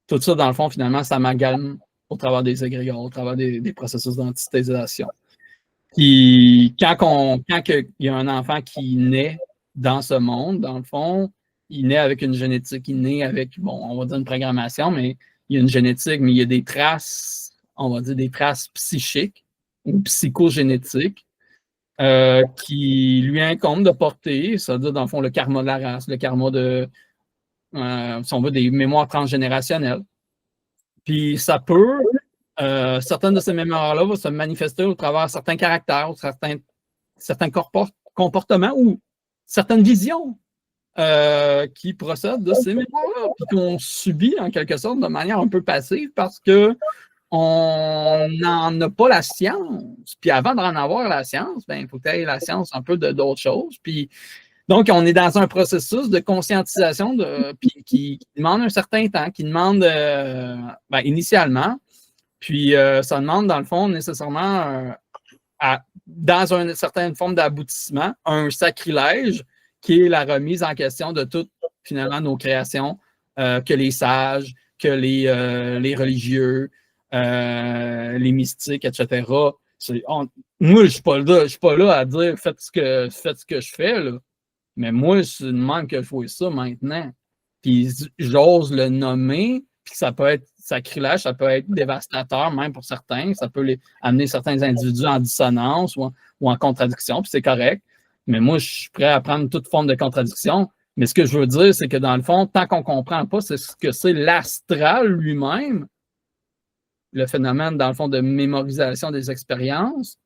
tout ça, dans le fond, finalement, ça m'amalgame au travers des égrégores, au travers des processus d'antitétisation. Puis, quand il y a un enfant qui naît dans ce monde, dans le fond, il naît avec une génétique, il naît avec, bon, on va dire une programmation, mais il y a une génétique, mais il y a des traces, on va dire des traces psychiques ou psychogénétiques qui lui incombent de porter, c'est-à-dire, dans le fond, le karma de la race, le karma de, si on veut, des mémoires transgénérationnelles. Puis ça peut, certaines de ces mémoires-là vont se manifester au travers de certains caractères, ou certains comportements ou certaines visions qui procèdent de ces mémoires-là, puis qu'on subit en quelque sorte de manière un peu passive parce que on n'en a pas la science. Puis avant d'en avoir la science, ben, il faut que tu aies la science un peu d'autres choses. Puis donc, on est dans un processus de conscientisation qui demande un certain temps, qui demande initialement, puis ça demande, dans le fond, nécessairement, dans une certaine forme d'aboutissement, un sacrilège qui est la remise en question de toutes, finalement, nos créations, que les sages, que les religieux, les mystiques, etc. Moi, je ne suis pas là à dire faites ce que je fais, là. Mais moi, je demande que je vois ça maintenant. Puis j'ose le nommer, puis ça peut être sacrilège, ça peut être dévastateur même pour certains. Ça peut amener certains individus en dissonance ou en contradiction, puis c'est correct. Mais moi, je suis prêt à prendre toute forme de contradiction. Mais ce que je veux dire, c'est que dans le fond, tant qu'on ne comprend pas ce que c'est l'astral lui-même, le phénomène, dans le fond, de mémorisation des expériences,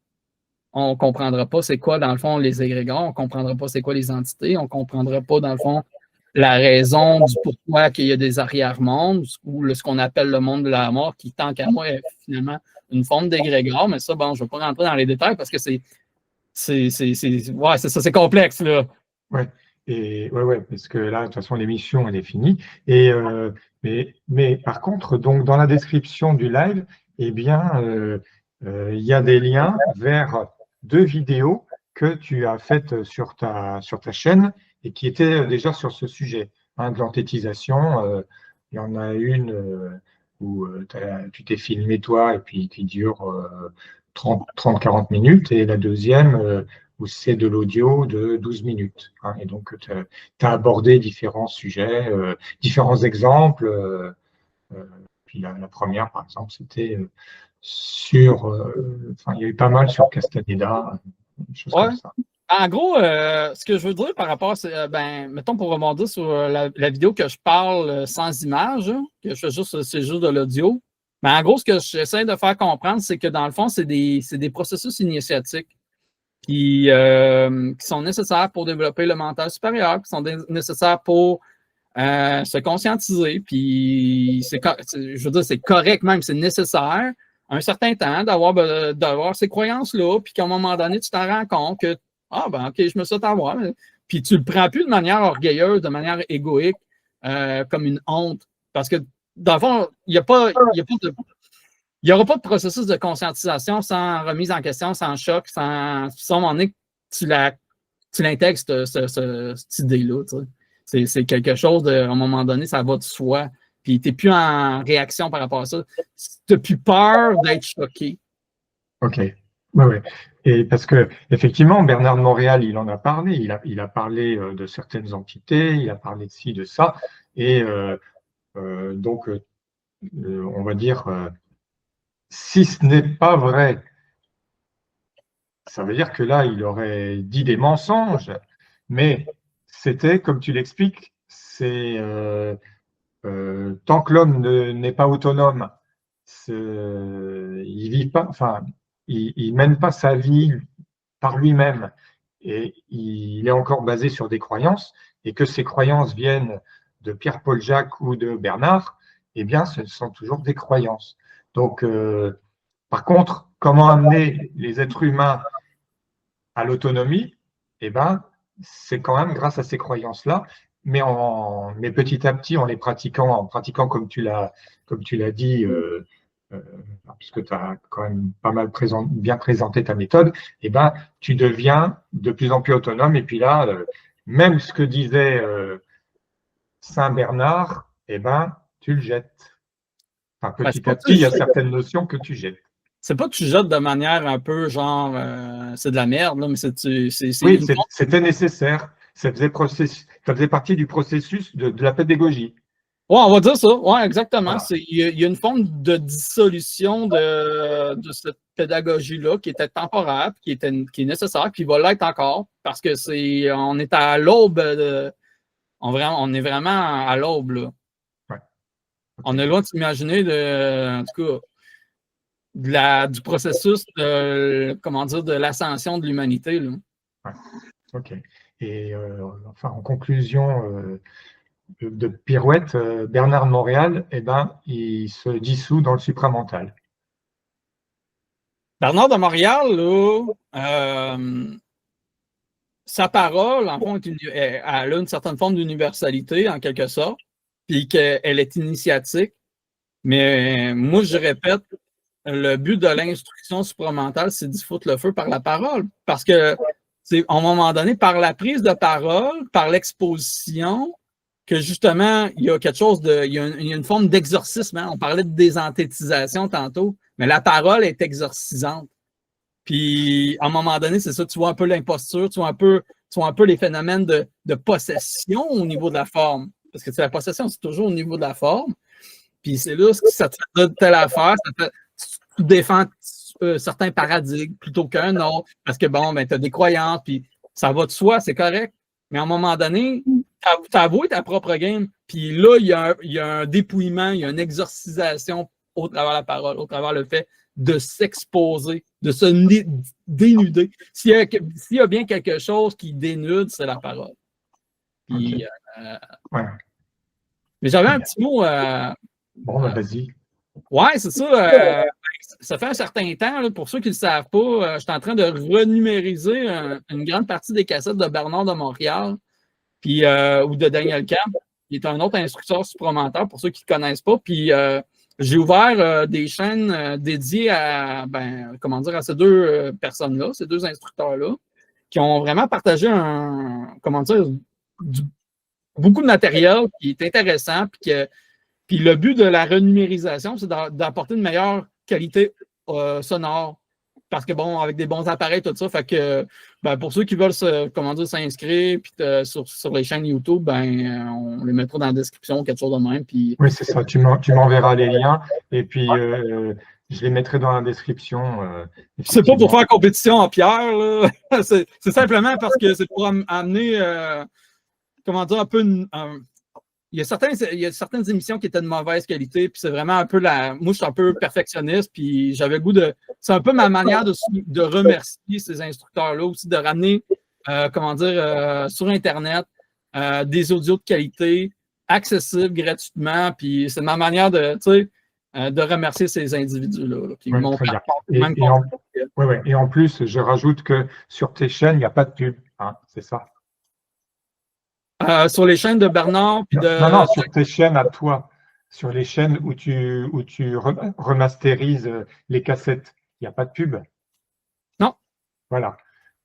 on ne comprendra pas c'est quoi, dans le fond, les égrégores, on ne comprendra pas c'est quoi les entités, on ne comprendra pas, dans le fond, la raison du pourquoi qu'il y a des arrière-mondes ou ce qu'on appelle le monde de la mort, qui, tant qu'à moi, est finalement une forme d'égrégore. Mais ça, bon, je ne vais pas rentrer dans les détails parce que c'est complexe, là. Ouais. Ouais, parce que là, de toute façon, l'émission, elle est finie. Et, mais par contre, donc, dans la description du live, eh bien, il y a des liens vers 2 vidéos que tu as faites sur ta chaîne et qui étaient déjà sur ce sujet, hein, de l'enthétisation. Il y en a une où tu t'es filmé toi et puis qui dure 30-40 minutes, et la deuxième où c'est de l'audio de 12 minutes. Hein. Et donc, tu as abordé différents sujets, différents exemples. Puis la première, par exemple, c'était sur. Enfin, il y a eu pas mal sur Castaneda, des choses Ouais. comme ça. En gros, ce que je veux dire par rapport à, mettons pour rebondir sur la vidéo que je parle sans image, hein, que je fais juste, c'est juste de l'audio. Mais en gros, ce que j'essaie de faire comprendre, c'est que dans le fond, c'est des processus initiatiques qui sont nécessaires pour développer le mental supérieur, qui sont nécessaires pour se conscientiser. Puis, je veux dire, c'est correct même, c'est nécessaire un certain temps d'avoir ces croyances-là, puis qu'à un moment donné, tu t'en rends compte que ah, ben, OK, je me suis fait avoir. Puis tu le prends plus de manière orgueilleuse, de manière égoïque, comme une honte. Parce que, dans le fond, il n'y aura pas de processus de conscientisation sans remise en question, sans choc, sans à un moment donné, tu l'intègres, cette idée-là. C'est quelque chose à un moment donné, ça va de soi. Puis tu n'es plus en réaction par rapport à ça. Tu n'as plus peur d'être choqué. OK. Oui. Et parce que effectivement, Bernard de Montréal, il en a parlé. Il a parlé de certaines entités, il a parlé de ci, de ça. Et donc, on va dire, si ce n'est pas vrai, ça veut dire que là, il aurait dit des mensonges. Mais c'était, comme tu l'expliques, c'est tant que l'homme n'est pas autonome, il vit pas, enfin, il mène pas sa vie par lui-même, et il est encore basé sur des croyances, et que ces croyances viennent de Pierre-Paul Jacques ou de Bernard, eh bien, ce sont toujours des croyances. Donc, par contre, comment amener les êtres humains à l'autonomie? Eh ben, c'est quand même grâce à ces croyances-là, mais petit à petit, en pratiquant comme tu l'as dit, puisque tu as quand même pas mal bien présenté ta méthode, eh ben, tu deviens de plus en plus autonome. Et puis là, même ce que disait Saint Bernard, eh ben, tu le jettes. Enfin, petit à petit, il y a certaines notions que tu jettes. C'est pas que tu jettes de manière un peu genre c'est de la merde, là, mais oui, c'était nécessaire. Ça faisait partie du processus de la pédagogie. Oui, on va dire ça. Oui, exactement. Voilà. Il y a une forme de dissolution de cette pédagogie-là qui était temporaire, qui est nécessaire, qui va l'être encore, parce que on est à l'aube on est vraiment à l'aube, là. Ouais. Okay. On est loin de s'imaginer en tout cas, du processus de l'ascension de l'humanité, là. Ouais. OK. Et enfin, en conclusion de pirouette, Bernard de Montréal, eh ben, il se dissout dans le supramental. Bernard de Montréal, là, sa parole, en fond, elle a une certaine forme d'universalité, en quelque sorte, puis qu'elle est initiatique. Mais moi, je répète, le but de l'instruction supramentale, c'est d'y foutre le feu par la parole. Parce que, c'est à un moment donné, par la prise de parole, par l'exposition, que justement, il y a quelque chose il y a une forme d'exorcisme. Hein? On parlait de désenthétisation tantôt, mais la parole est exorcisante. Puis, à un moment donné, c'est ça, tu vois un peu l'imposture, tu vois un peu les phénomènes de possession au niveau de la forme. Parce que la possession, c'est toujours au niveau de la forme. Puis c'est là que ça te donne telle affaire, tu défends certains paradigmes plutôt qu'un autre, parce que bon, ben, tu as des croyances, puis ça va de soi, c'est correct. Mais à un moment donné, tu as avoué ta propre game, puis là, il y a un dépouillement, il y a une exorcisation au travers de la parole, au travers le fait de s'exposer, de se dénuder. S'il y a bien quelque chose qui dénude, c'est la parole. Puis, okay. Ouais. Mais j'avais un petit mot. Bon, ben, vas-y. Oui, c'est ça. Ça fait un certain temps, là, pour ceux qui ne le savent pas, je suis en train de renumériser une grande partie des cassettes de Bernard de Montréal puis, ou de Daniel Camp, qui est un autre instructeur supplémentaire pour ceux qui ne connaissent pas. Puis, j'ai ouvert des chaînes dédiées à ces deux personnes-là, ces deux instructeurs-là, qui ont vraiment partagé beaucoup de matériel qui est intéressant, puis Puis le but de la renumérisation, c'est d'apporter une meilleure qualité sonore. Parce que bon, avec des bons appareils, tout ça, fait que ben, pour ceux qui veulent s'inscrire puis sur les chaînes YouTube, ben, on les mettra dans la description, quelque chose de même. Puis... Oui, c'est ça. Tu m'enverras les liens et puis je les mettrai dans la description. C'est pas pour faire compétition en pierre, là. C'est simplement parce que c'est pour amener, comment dire, un peu il y a certaines émissions qui étaient de mauvaise qualité, puis c'est vraiment un peu moi, je suis un peu perfectionniste, puis j'avais le goût de. C'est un peu ma manière de remercier ces instructeurs-là aussi, de ramener, comment dire, sur Internet, des audios de qualité, accessibles gratuitement, puis c'est ma manière de remercier ces individus-là. Qui m'ont très bien. Et en plus, je rajoute que sur tes chaînes, il n'y a pas de pub, hein, c'est ça? Sur les chaînes de Bernard. Puis non, sur tes chaînes à toi. Sur les chaînes où tu remasterises les cassettes. Il n'y a pas de pub? Non. Voilà.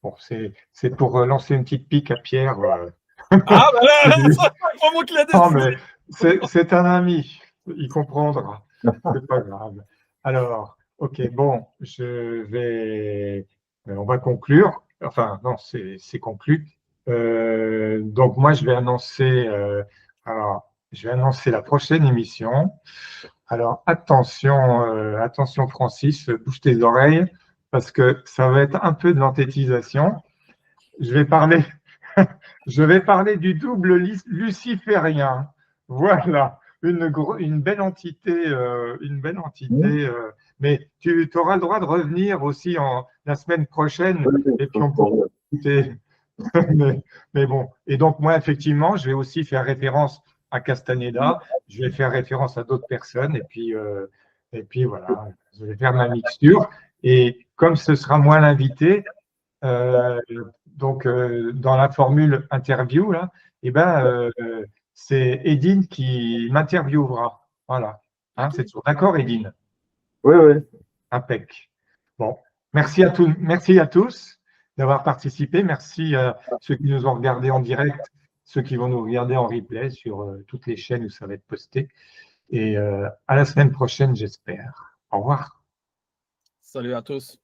Bon, c'est pour lancer une petite pique à Pierre. Ah, ben là, c'est pas moi qui l'ai décidé. Non, mais c'est un ami. Il comprendra. C'est pas grave. Alors, ok, bon, on va conclure. Enfin, non, c'est conclu. Donc moi, je vais annoncer la prochaine émission. Alors attention Francis, bouge tes oreilles parce que ça va être un peu de l'anthétisation. Je vais parler du double luciférien. Voilà, une belle entité, mais tu auras le droit de revenir aussi la semaine prochaine et puis on pourra discuter. Mais bon, et donc moi, effectivement, je vais aussi faire référence à Castaneda, je vais faire référence à d'autres personnes, et puis voilà, je vais faire ma mixture. Et comme ce sera moi l'invité, donc dans la formule interview, là, c'est Edine qui m'interviewera. Voilà. Hein, c'est toujours d'accord, Edine? Oui, oui. Impec. Bon, merci à tous d'avoir participé. Merci à ceux qui nous ont regardés en direct, ceux qui vont nous regarder en replay sur toutes les chaînes où ça va être posté. Et à la semaine prochaine, j'espère. Au revoir. Salut à tous.